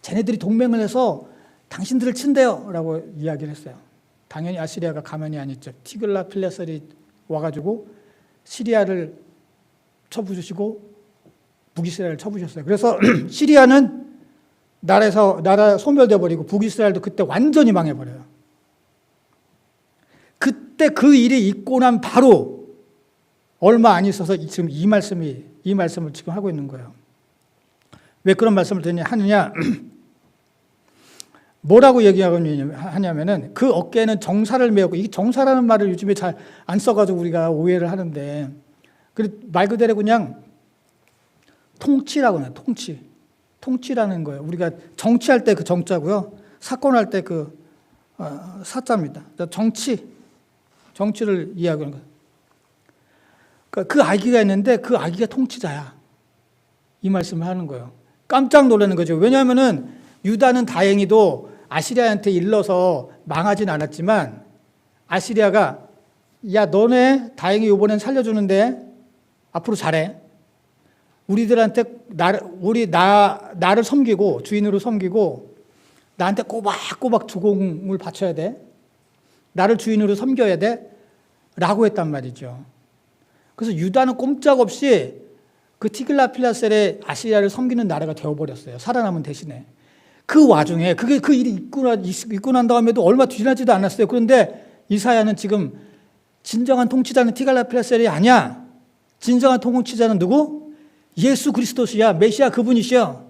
쟤네들이 동맹을 해서 당신들을 친대요 라고 이야기를 했어요. 당연히 아시리아가 가만히 안 있죠. 티글라필레셀이 와가지고 시리아를 쳐부수시고 북이스라엘을 쳐부셨어요. 그래서 시리아는 나라 소멸돼 버리고 북이스라엘도 그때 완전히 망해버려요. 그때 그 일이 있고 난 바로 얼마 안 있어서 지금 이 말씀을 지금 하고 있는 거예요. 왜 그런 말씀을 하느냐? 뭐라고 얘기하냐면은 그 어깨에는 정사를 메었고, 이 정사라는 말을 요즘에 잘 안 써가지고 우리가 오해를 하는데, 말 그대로 그냥 통치라고 해요. 통치라는 거예요. 우리가 정치할 때 그 정자고요. 사건할 때 그 사자입니다. 정치를 이야기하는 거예요. 그러니까 그 아기가 있는데 그 아기가 통치자야. 이 말씀을 하는 거예요. 깜짝 놀라는 거죠. 왜냐하면은 유다는 다행히도 아시리아한테 일러서 망하진 않았지만, 아시리아가 야 너네 다행히 이번엔 살려주는데 앞으로 잘해. 우리들한테 나를 섬기고 주인으로 섬기고 나한테 꼬박꼬박 주공을 바쳐야 돼. 나를 주인으로 섬겨야 돼. 라고 했단 말이죠. 그래서 유다는 꼼짝없이 그 티글라필레셀의 아시리아를 섬기는 나라가 되어버렸어요. 살아남은 대신에. 그 와중에 그 일이 있고 난 다음에도 얼마 지나지도 않았어요. 그런데 이사야는 지금 진정한 통치자는 티글라필레셀이 아니야. 진정한 통치자는 누구? 예수 그리스도시야. 메시아 그분이시여.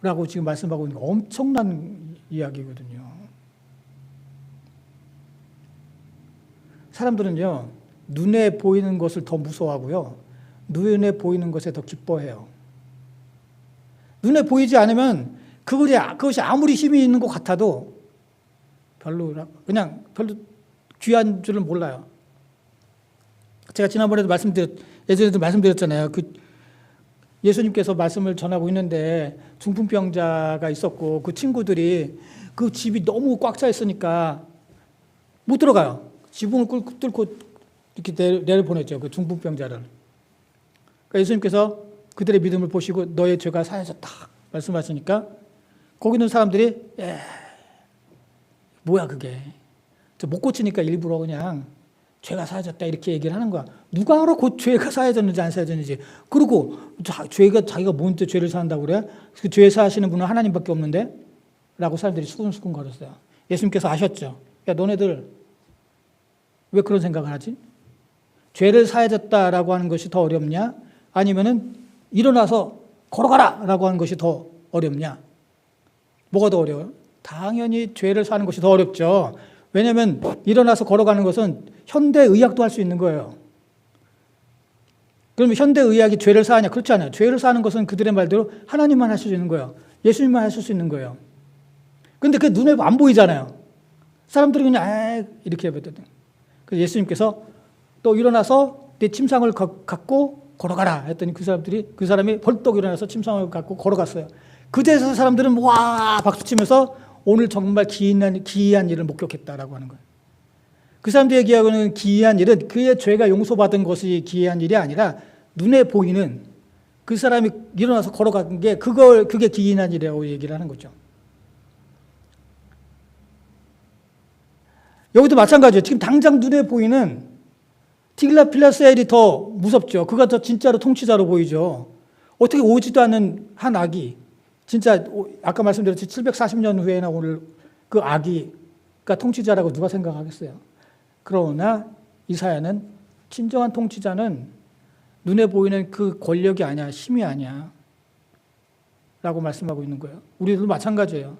라고 지금 말씀하고 있는 거 엄청난 이야기거든요. 사람들은요, 눈에 보이는 것을 더 무서워하고요, 눈에 보이는 것에 더 기뻐해요. 눈에 보이지 않으면 그것이 아무리 힘이 있는 것 같아도 별로 귀한 줄을 몰라요. 제가 지난번에도 예전에도 말씀드렸잖아요. 예수님께서 말씀을 전하고 있는데 중풍병자가 있었고 그 친구들이 그 집이 너무 꽉 차 있으니까 못 들어가요. 지붕을 뚫고 이렇게 내려보냈죠. 그 중풍병자를. 그러니까 예수님께서 그들의 믿음을 보시고 너의 죄가 사해졌다 말씀하시니까 거기 있는 사람들이 뭐야 그게. 못 고치니까 일부러 그냥 죄가 사해졌다 이렇게 얘기를 하는 거야. 누가 알아 곧 죄가 사해졌는지 안 사해졌는지. 그리고 자기가 뭔데 죄를 사한다고 그래? 그 죄 사하시는 분은 하나님밖에 없는데? 라고 사람들이 수근수근 거렸어요. 예수님께서 아셨죠. 야 너네들 왜 그런 생각을 하지? 죄를 사해졌다라고 하는 것이 더 어렵냐? 아니면은 일어나서 걸어가라 라고 하는 것이 더 어렵냐? 뭐가 더 어려워요? 당연히 죄를 사는 것이 더 어렵죠. 왜냐하면 일어나서 걸어가는 것은 현대의학도 할 수 있는 거예요. 그러면 현대의학이 죄를 사하냐? 그렇지 않아요. 죄를 사는 것은 그들의 말대로 하나님만 하실 수 있는 거예요. 예수님만 하실 수 있는 거예요. 그런데 그게 눈에 안 보이잖아요. 사람들이 그냥 이렇게 해버리거든요. 그래서 예수님께서 또 일어나서 내 침상을 갖고 걸어가라 했더니 그 사람이 벌떡 일어나서 침상을 갖고 걸어갔어요. 그제서 사람들은 와 박수치면서 오늘 정말 기이한 일을 목격했다라고 하는 거예요. 그 사람들이 얘기하고는 기이한 일은 그의 죄가 용서받은 것이 기이한 일이 아니라 눈에 보이는 그 사람이 일어나서 걸어간 게 그게 기이한 일이라고 얘기를 하는 거죠. 여기도 마찬가지예요. 지금 당장 눈에 보이는 티글라필레셀이 더 무섭죠. 그가 더 진짜로 통치자로 보이죠. 어떻게 오지도 않은 한 아기, 진짜 아까 말씀드렸듯이 740년 후에 나올 그 아기가 통치자라고 누가 생각하겠어요. 그러나 이사야는 진정한 통치자는 눈에 보이는 그 권력이 아니야, 힘이 아니야 라고 말씀하고 있는 거예요. 우리들도 마찬가지예요.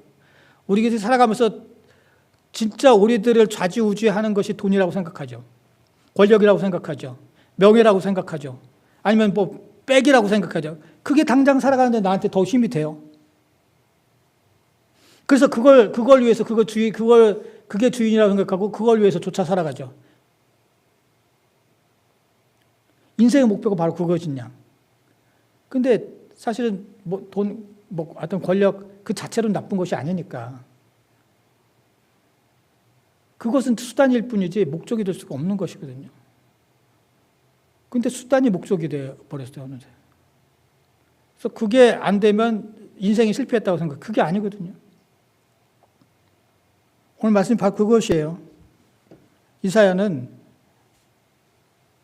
우리들이 살아가면서 진짜 우리들을 좌지우지하는 것이 돈이라고 생각하죠. 권력이라고 생각하죠. 명예라고 생각하죠. 아니면 백이라고 생각하죠. 그게 당장 살아가는데 나한테 더 힘이 돼요. 그래서 그걸 위해서 그게 주인이라고 생각하고 그걸 위해서 쫓아 살아가죠. 인생의 목표가 바로 그것이냐. 근데 사실은 어떤 권력 그 자체로 나쁜 것이 아니니까. 그것은 수단일 뿐이지 목적이 될 수가 없는 것이거든요. 근데 수단이 목적이 되어 버렸어요, 어느새. 그래서 그게 안 되면 인생이 실패했다고 생각. 그게 아니거든요. 오늘 말씀이 바로 그것이에요. 이사야는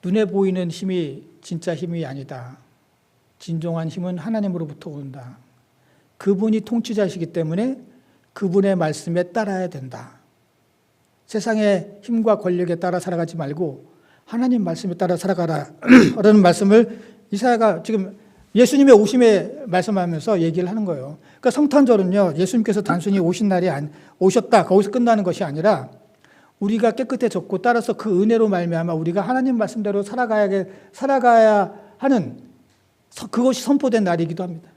눈에 보이는 힘이 진짜 힘이 아니다. 진정한 힘은 하나님으로부터 온다. 그분이 통치자이시기 때문에 그분의 말씀에 따라야 된다. 세상의 힘과 권력에 따라 살아가지 말고 하나님 말씀에 따라 살아가라 라는 말씀을 이사야가 지금 예수님의 오심에 말씀하면서 얘기를 하는 거예요. 그러니까 성탄절은요, 예수님께서 단순히 오셨다 거기서 끝나는 것이 아니라 우리가 깨끗해졌고 따라서 그 은혜로 말미암아 우리가 하나님 말씀대로 살아가야 하는 그것이 선포된 날이기도 합니다.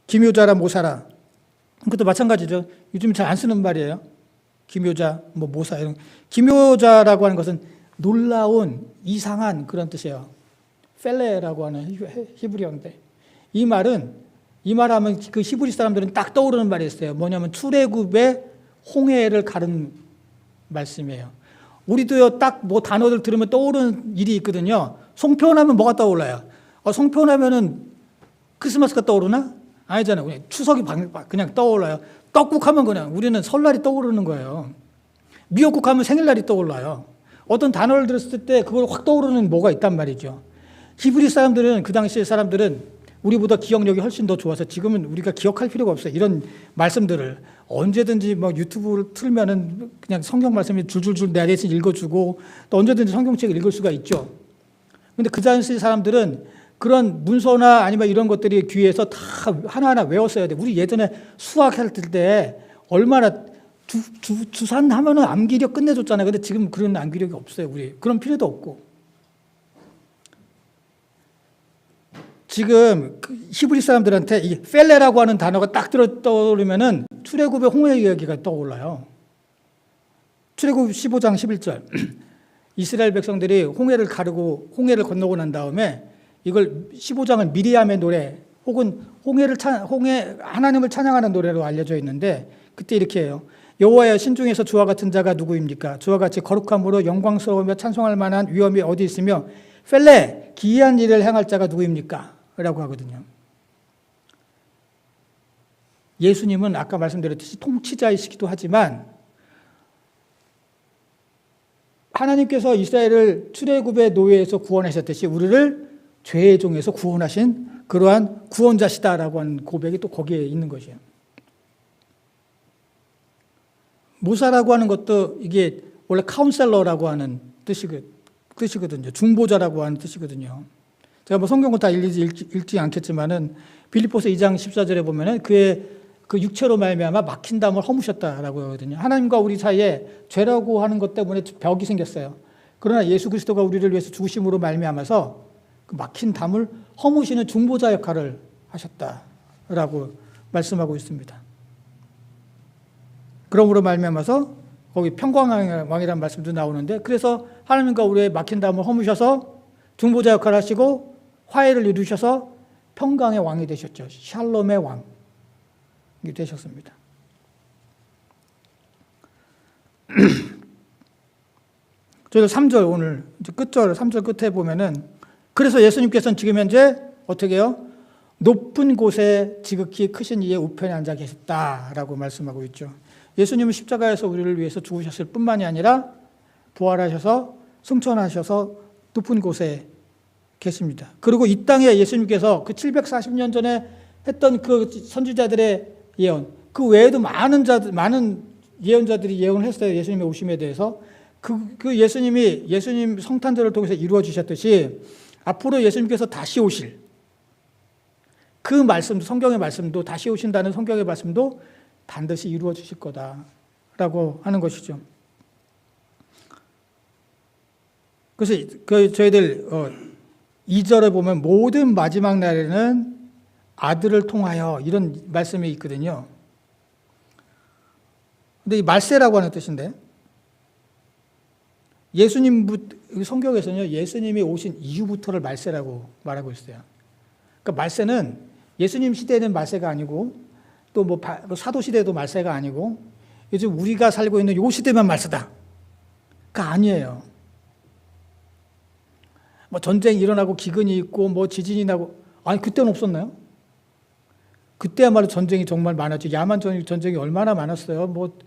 기묘자라 모사라. 그것도 마찬가지죠. 요즘 잘 안 쓰는 말이에요. 기묘자, 모사 이런. 기묘자라고 하는 것은 놀라운, 이상한 그런 뜻이에요. 펠레라고 하는 히브리어인데 이 말하면 그 히브리 사람들은 딱 떠오르는 말이 있어요. 뭐냐면 출애굽의 홍해를 가른 말씀이에요. 우리도요, 딱 단어들 들으면 떠오르는 일이 있거든요. 송편하면 뭐가 떠올라요? 송편하면은 크리스마스가 떠오르나? 아니잖아요. 그냥 추석이 그냥 떠올라요. 떡국 하면 그냥 우리는 설날이 떠오르는 거예요. 미역국 하면 생일날이 떠올라요. 어떤 단어를 들었을 때 그걸 확 떠오르는 뭐가 있단 말이죠. 히브리 사람들은, 그 당시의 사람들은 우리보다 기억력이 훨씬 더 좋아서 지금은 우리가 기억할 필요가 없어요. 이런 말씀들을 언제든지 유튜브를 틀면은 그냥 성경 말씀이 줄줄줄 내 대신 읽어주고 또 언제든지 성경책을 읽을 수가 있죠. 근데 그 당시 사람들은 그런 문서나 아니면 이런 것들이 귀에서 다 하나하나 외웠어야 돼. 우리 예전에 수학할 때 얼마나 주산하면은 암기력 끝내줬잖아요. 근데 지금 그런 암기력이 없어요. 우리 그런 필요도 없고. 지금 히브리 사람들한테 이 펠레라고 하는 단어가 딱 떠오르면은 출애굽의 홍해 이야기가 떠올라요. 출애굽 15장 11절. 이스라엘 백성들이 홍해를 가르고 홍해를 건너고 난 다음에 이걸 15장은 미리암의 노래 혹은 하나님을 찬양하는 노래로 알려져 있는데 그때 이렇게 해요. 여호와여 신중에서 주와 같은 자가 누구입니까? 주와 같이 거룩함으로 영광스러우며 찬송할 만한 위엄이 어디 있으며 펠레 기이한 일을 행할 자가 누구입니까? 라고 하거든요. 예수님은 아까 말씀드렸듯이 통치자이시기도 하지만 하나님께서 이스라엘을 출애굽의 노예에서 구원하셨듯이 우리를 죄의 종에서 구원하신 그러한 구원자시다라고 하는 고백이 또 거기에 있는 것이에요. 모사라고 하는 것도 이게 원래 카운셀러라고 하는 뜻이거든요. 중보자라고 하는 뜻이거든요. 제가 성경을 다 읽지 않겠지만은 빌립보서 2장 14절에 보면은 그의 그 육체로 말미암아 막힌 담을 허무셨다라고 하거든요. 하나님과 우리 사이에 죄라고 하는 것 때문에 벽이 생겼어요. 그러나 예수 그리스도가 우리를 위해서 죽으심으로 말미암아서 그 막힌 담을 허무시는 중보자 역할을 하셨다라고 말씀하고 있습니다. 그러므로 말미암아서 거기 평강왕이라는 말씀도 나오는데 그래서 하나님과 우리의 막힌 담을 허무셔서 중보자 역할을 하시고 화해를 이루셔서 평강의 왕이 되셨죠. 샬롬의 왕이 되셨습니다. 저희가 3절 오늘 끝절 3절 끝에 보면은 그래서 예수님께서는 지금 현재 어떻게 해요? 높은 곳에 지극히 크신 이의 우편에 앉아 계셨다라고 말씀하고 있죠. 예수님은 십자가에서 우리를 위해서 죽으셨을 뿐만이 아니라 부활하셔서 승천하셔서 높은 곳에 계십니다. 그리고 이 땅에 예수님께서 그 740년 전에 했던 그 선지자들의 예언, 그 외에도 많은 예언자들이 예언을 했어요. 예수님의 오심에 대해서. 그 예수님 성탄절을 통해서 이루어 주셨듯이 앞으로 예수님께서 다시 오실 그 말씀, 성경의 말씀도 다시 오신다는 성경의 말씀도 반드시 이루어 주실 거다라고 하는 것이죠. 그래서 저희들 2절에 보면 모든 마지막 날에는 아들을 통하여 이런 말씀이 있거든요. 근데 이 말세라고 하는 뜻인데 성경에서는요, 예수님이 오신 이후부터를 말세라고 말하고 있어요. 그러니까 말세는 예수님 시대에는 말세가 아니고 또 뭐 사도 시대도 말세가 아니고 요즘 우리가 살고 있는 요 시대만 말세다. 그가 아니에요. 뭐 전쟁이 일어나고 기근이 있고 뭐 지진이 나고 아니 그때는 없었나요? 그때야말로 전쟁이 정말 많았죠. 야만 전쟁이 얼마나 많았어요. 뭐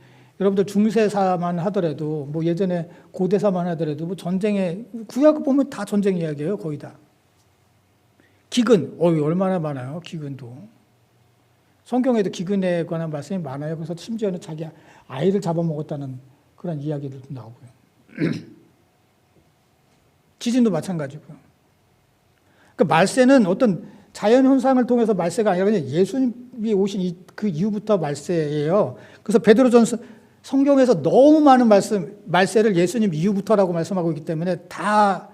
여러분들 중세사만 하더라도 뭐 예전에 고대사만 하더라도 뭐 전쟁에 구약 보면 다 전쟁 이야기예요. 거의 다. 기근 얼마나 많아요. 기근도. 성경에도 기근에 관한 말씀이 많아요. 그래서 심지어는 자기 아이를 잡아먹었다는 그런 이야기들도 나오고요. 지진도 마찬가지고요. 그러니까 말세는 어떤 자연 현상을 통해서 말세가 아니라 그냥 예수님이 오신 그 이후부터 말세예요. 그래서 베드로전서 성경에서 너무 많은 말세를 예수님 이후부터라고 말씀하고 있기 때문에 다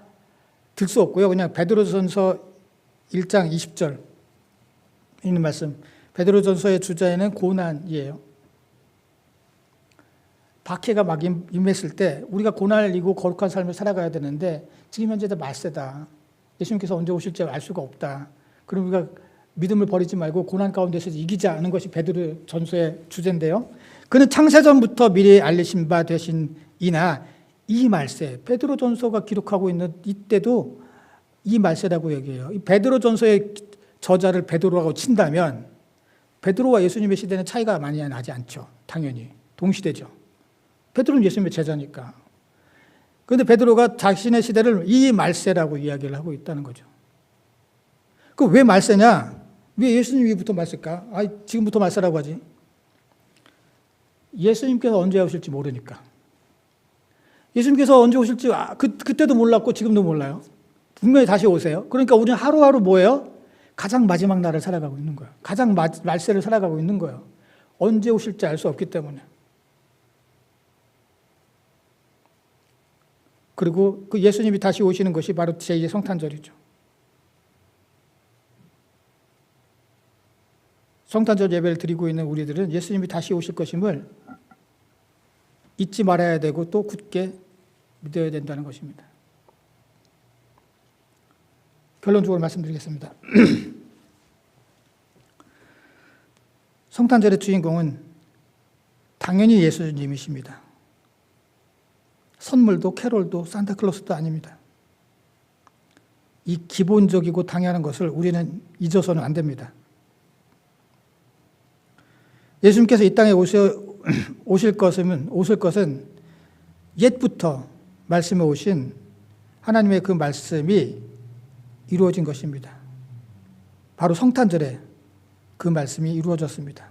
들 수 없고요. 그냥 베드로전서 1장 20절 있는 말씀. 베드로전서의 주제는 고난이에요. 박해가 막 임했을 때 우리가 고난을 이기고 거룩한 삶을 살아가야 되는데 지금 현재 말세다. 예수님께서 언제 오실지 알 수가 없다. 그럼 우리가 믿음을 버리지 말고 고난 가운데서 이기자는 것이 베드로전서의 주제인데요. 그는 창세전부터 미리 알리신 바 되신 이나 이 말세, 베드로전서가 기록하고 있는 이때도 이 말세라고 얘기해요. 이 베드로전서의 저자를 베드로라고 친다면 베드로와 예수님의 시대는 차이가 많이 나지 않죠. 당연히 동시대죠. 베드로는 예수님의 제자니까. 그런데 베드로가 자신의 시대를 이 말세라고 이야기를 하고 있다는 거죠. 그 왜 말세냐? 왜 예수님부터 말세일까? 지금부터 말세라고 하지. 예수님께서 언제 오실지 모르니까. 예수님께서 언제 오실지 그때도 몰랐고 지금도 몰라요. 분명히 다시 오세요. 그러니까 우리는 하루하루 뭐예요? 가장 마지막 날을 살아가고 있는 거예요. 가장 말세를 살아가고 있는 거예요. 언제 오실지 알 수 없기 때문에. 그리고 그 예수님이 다시 오시는 것이 바로 제2의 성탄절이죠. 성탄절 예배를 드리고 있는 우리들은 예수님이 다시 오실 것임을 잊지 말아야 되고 또 굳게 믿어야 된다는 것입니다. 결론적으로 말씀드리겠습니다. 성탄절의 주인공은 당연히 예수님이십니다. 선물도 캐롤도 산타클로스도 아닙니다. 이 기본적이고 당연한 것을 우리는 잊어서는 안 됩니다. 예수님께서 이 땅에 오실 것은 옛부터 말씀해 오신 하나님의 그 말씀이 이루어진 것입니다. 바로 성탄절에 그 말씀이 이루어졌습니다.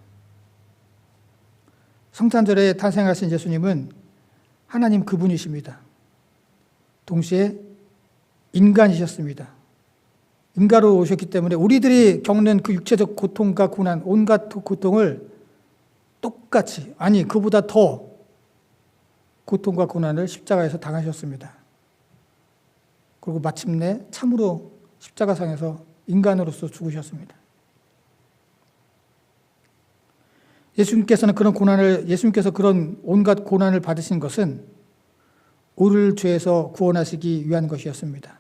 성탄절에 탄생하신 예수님은 하나님 그분이십니다. 동시에 인간이셨습니다. 인간으로 오셨기 때문에 우리들이 겪는 그 육체적 고통과 고난, 온갖 고통을 똑같이, 그보다 더 고통과 고난을 십자가에서 당하셨습니다. 그리고 마침내 참으로 십자가상에서 인간으로서 죽으셨습니다. 예수님께서 그런 온갖 고난을 받으신 것은 우리를 죄에서 구원하시기 위한 것이었습니다.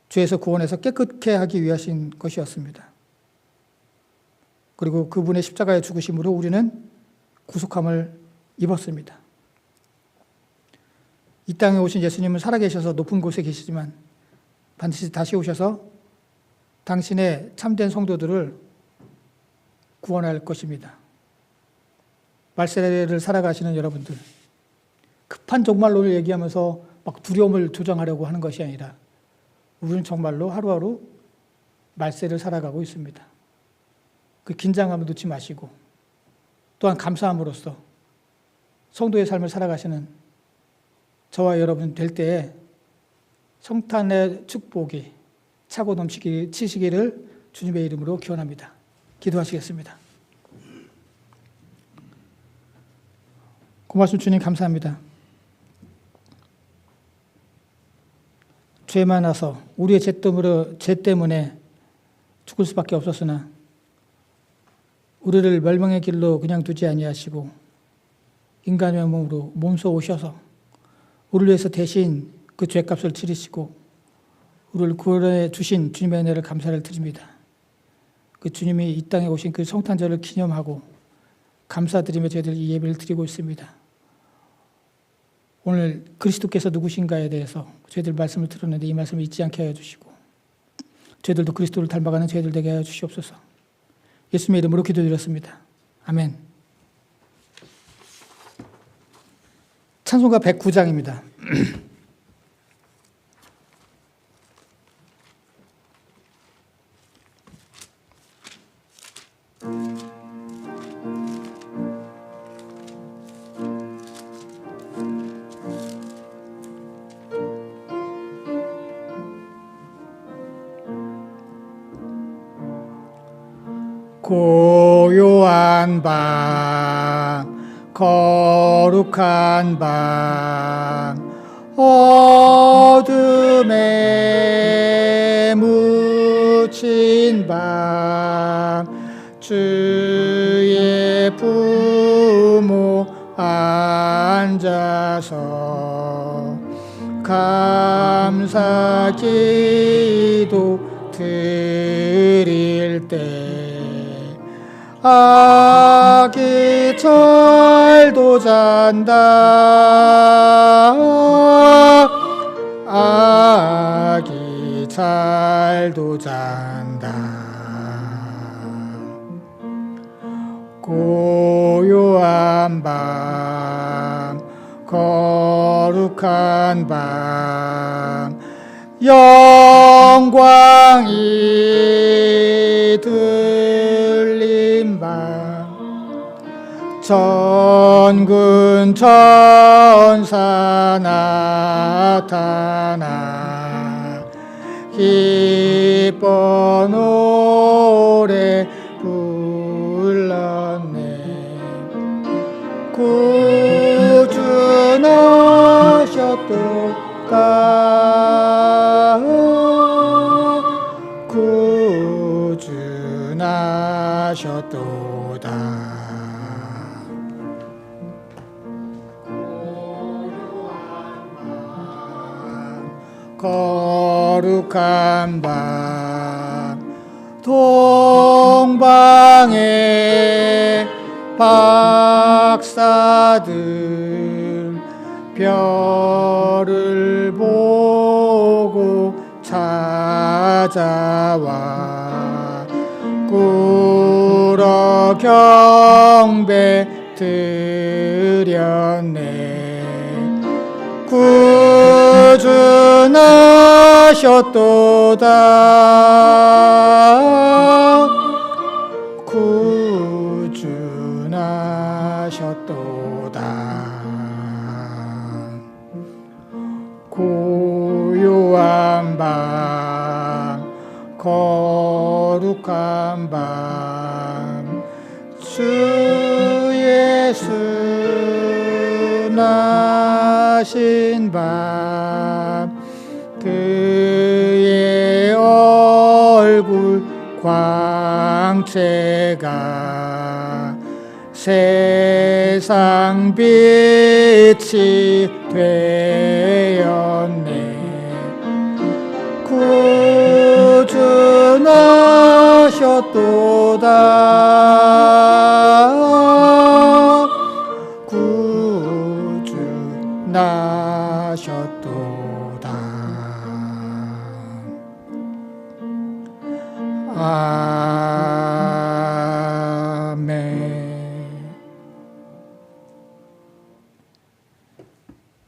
죄에서 구원해서 깨끗게 하기 위하신 것이었습니다. 그리고 그분의 십자가의 죽으심으로 우리는 구속함을 입었습니다. 이 땅에 오신 예수님은 살아계셔서 높은 곳에 계시지만 반드시 다시 오셔서 당신의 참된 성도들을 구원할 것입니다. 말세를 살아가시는 여러분들, 급한 종말론을 얘기하면서 막 두려움을 조장하려고 하는 것이 아니라 우리는 정말로 하루하루 말세를 살아가고 있습니다. 그 긴장감을 놓지 마시고 또한 감사함으로써 성도의 삶을 살아가시는 저와 여러분 될 때에 성탄의 축복이 차고 넘치시기를 주님의 이름으로 기원합니다. 기도하시겠습니다. 고맙습니다. 주님 감사합니다. 죄 많아서 우리의 죄 때문에 죽을 수밖에 없었으나 우리를 멸망의 길로 그냥 두지 아니하시고 인간의 몸으로 몸소 오셔서 우리를 위해서 대신 그 죄값을 치르시고 우리를 구원해 주신 주님의 은혜를 감사를 드립니다. 그 주님이 이 땅에 오신 그 성탄절을 기념하고 감사드리며 저희들 이 예배를 드리고 있습니다. 오늘 그리스도께서 누구신가에 대해서 저희들 말씀을 들었는데 이 말씀을 잊지 않게 하여 주시고 저희들도 그리스도를 닮아가는 저희들 되게 하여 주시옵소서. 예수님의 이름으로 기도드렸습니다. 아멘. 찬송가 109장입니다. 고요한 밤 거룩한 밤 어둠에 묻힌 밤 주의 부모 앉아서 감사 기도 드릴 때 아기 잘도 잔다 아기 잘도 잔다 고요한 밤 거룩한 밤 영광이 들린 밤 전군 천사 나타나 기뻐 노래 불렀네 구준하셨도다 구준하셨도다 거룩한 밤 동방의 박사들 별을 보고 찾아와 꿇어 경배 드렸네 구준하셨도다 구준하셨도다 고요한 밤 거룩한 밤 주 예수 나신 밤 그의 얼굴 광채가 세상 빛이 되었네 구준하셨도다 구준하셨도다 아멘.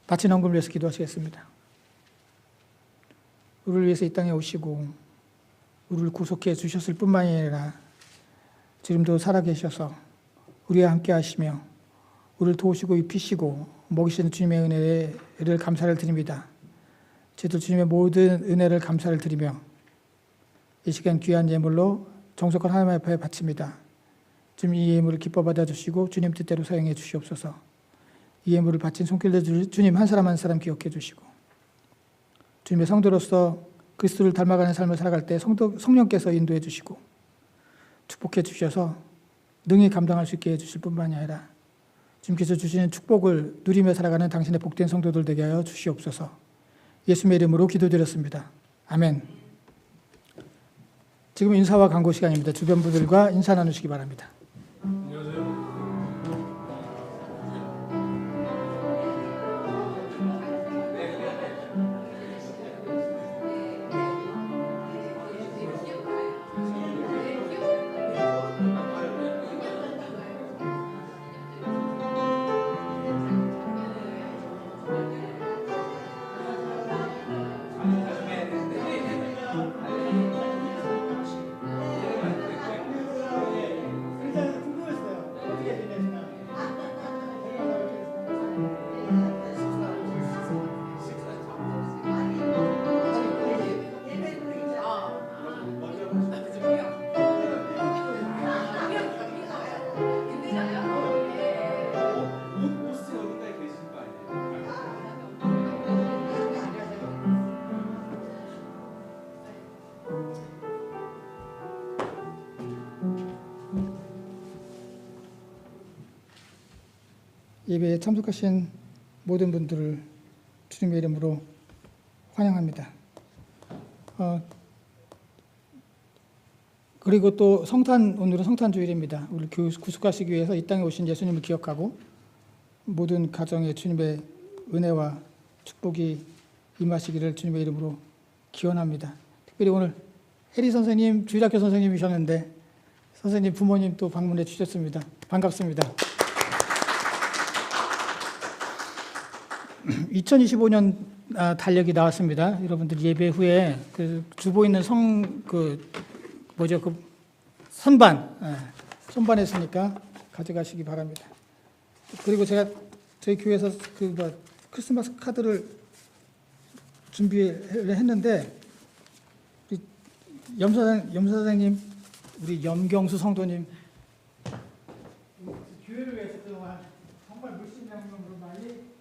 바친 헌금을 위해서 기도하시겠습니다. 우리를 위해서 이 땅에 오시고 우리를 구속해 주셨을 뿐만이 아니라 지금도 살아계셔서 우리와 함께 하시며 우리를 도우시고 입히시고 먹이시는 주님의 은혜를 감사를 드립니다. 저희도 주님의 모든 은혜를 감사를 드리며 이 시간 귀한 예물로 정속한 하나님 앞에 바칩니다. 주님 이 예물을 기뻐 받아주시고 주님 뜻대로 사용해 주시옵소서. 이 예물을 바친 손길들 주님 한 사람 한 사람 기억해 주시고 주님의 성도로서 그리스도를 닮아가는 삶을 살아갈 때 성령께서 인도해 주시고 축복해 주셔서 능히 감당할 수 있게 해주실 뿐만이 아니라 주님께서 주시는 축복을 누리며 살아가는 당신의 복된 성도들 되게 하여 주시옵소서. 예수님의 이름으로 기도드렸습니다. 아멘. 지금 인사와 간구 시간입니다. 주변 분들과 인사 나누시기 바랍니다. 예배에 참석하신 모든 분들을 주님의 이름으로 환영합니다. 그리고 또 오늘은 성탄주일입니다. 우리 구속하시기 위해서 이 땅에 오신 예수님을 기억하고 모든 가정에 주님의 은혜와 축복이 임하시기를 주님의 이름으로 기원합니다. 특별히 오늘 해리 선생님, 주일학교 선생님이셨는데 선생님 부모님 또 방문해 주셨습니다. 반갑습니다. 2025년 달력이 나왔습니다. 여러분들 예배 후에 그 주보 있는 선반 했으니까 가져가시기 바랍니다. 그리고 제가 저희 교회에서 크리스마스 카드를 준비를 했는데 염사장님, 우리 염경수 성도님 교회를 위해서 그동안 정말 물심양면으로 많이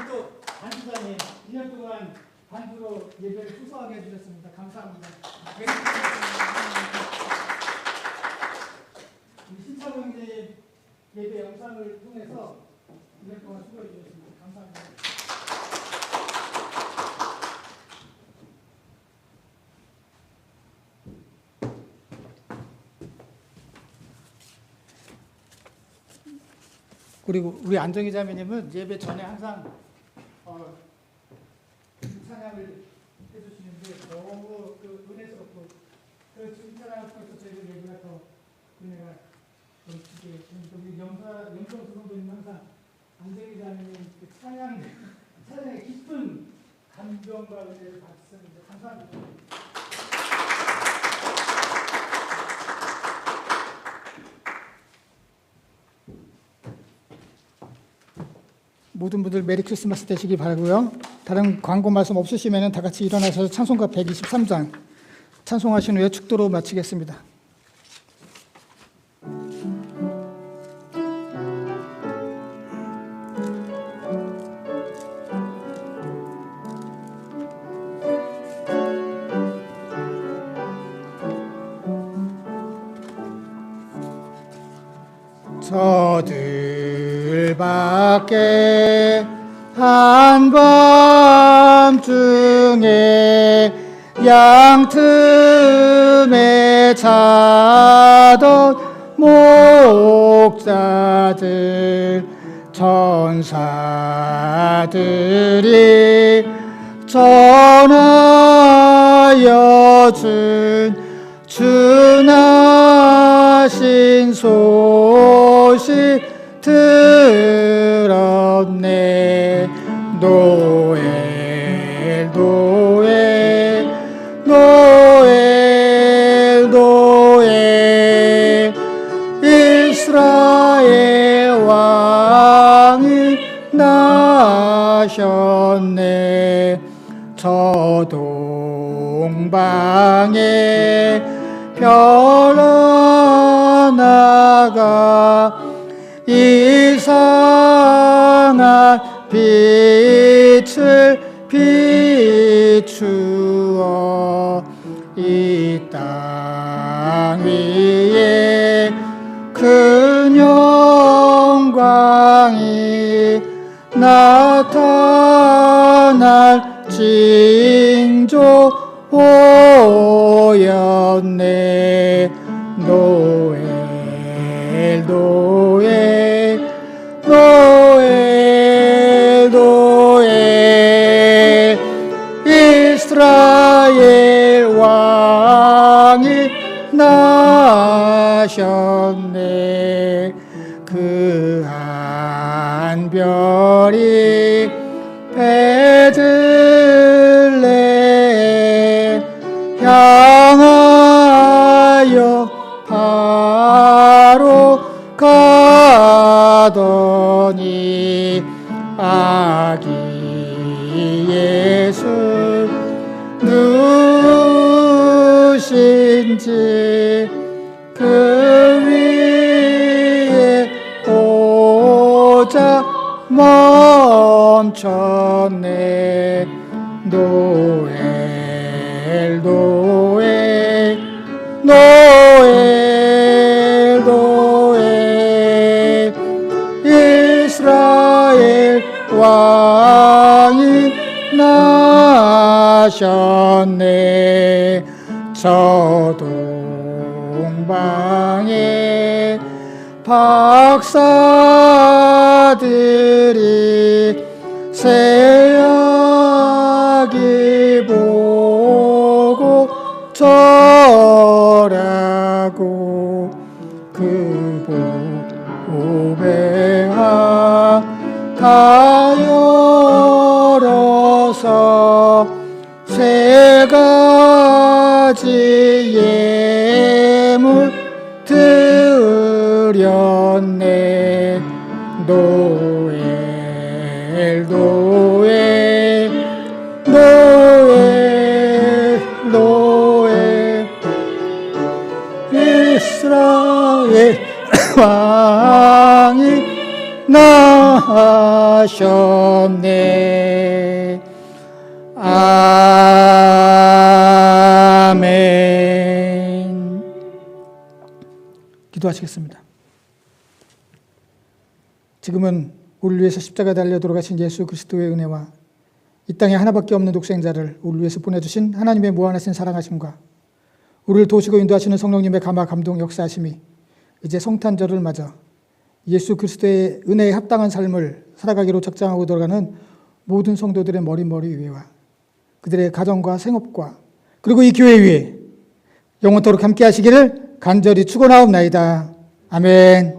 또 반주사님 2년 동안 반주로 예배를 수소하게 해주셨습니다. 감사합니다. 신창호 형제의 예배 영상을 통해서 2년 동안 수고해 주셨습니다. 감사합니다. 그리고 우리 안정희 자매님은 예배 전에 항상 찬양을 해주시는데 너무 은혜스럽고 그 찬양을 통해서 저희들 예배가 더 은혜가 넘치게 우리 영정수 성도님 항상 안정희 자매님 그 찬양의 깊은 감정과 은혜를 받으셨는데 감사합니다. 모든 분들 메리 크리스마스 되시기 바라고요. 다른 광고 말씀 없으시면 다 같이 일어나서 찬송가 123장 찬송하신 후에 축도로 마치겠습니다. 저들밖에 한밤중에 양틈에 자던 목자들 천사들이 전하여 준하신 소식 들었네. 노엘 노엘 노엘 노엘 이스라엘 왕이 나셨네. 저 동방에 별난 나가 이상한 빛을 비추어 이 땅 위에 큰 영광이 나타날 징조 보였네. 노엘 노엘 노엘 노엘 이스라엘 왕이 나셨네. 그 한 별이 베들레헴 향하여 바로 가더니 아기 예수 누신지 그 위에 오자 멈췄네. 노엘 노엘 노엘 노엘 이스라엘 왕이 나셨네. 서동방에 박사들이 새아기 보고 절하고 그 보배하 다 열어서 세 가지 예물 드렸네. 노엘 노엘 노엘 노엘 이스라엘 왕이 나셨네. 아멘. 기도하시겠습니다. 지금은 우리를 위해서 십자가에 달려 돌아가신 예수 그리스도의 은혜와 이 땅에 하나밖에 없는 독생자를 우리를 위해서 보내주신 하나님의 무한하신 사랑하심과 우리를 도우시고 인도하시는 성령님의 감화 감동 역사하심이 이제 성탄절을 맞아 예수 그리스도의 은혜에 합당한 삶을 살아가기로 적장하고 돌아가는 모든 성도들의 머리 위에와 그들의 가정과 생업과 그리고 이 교회 위에 영원토록 함께 하시기를 간절히 축원하옵나이다. 아멘.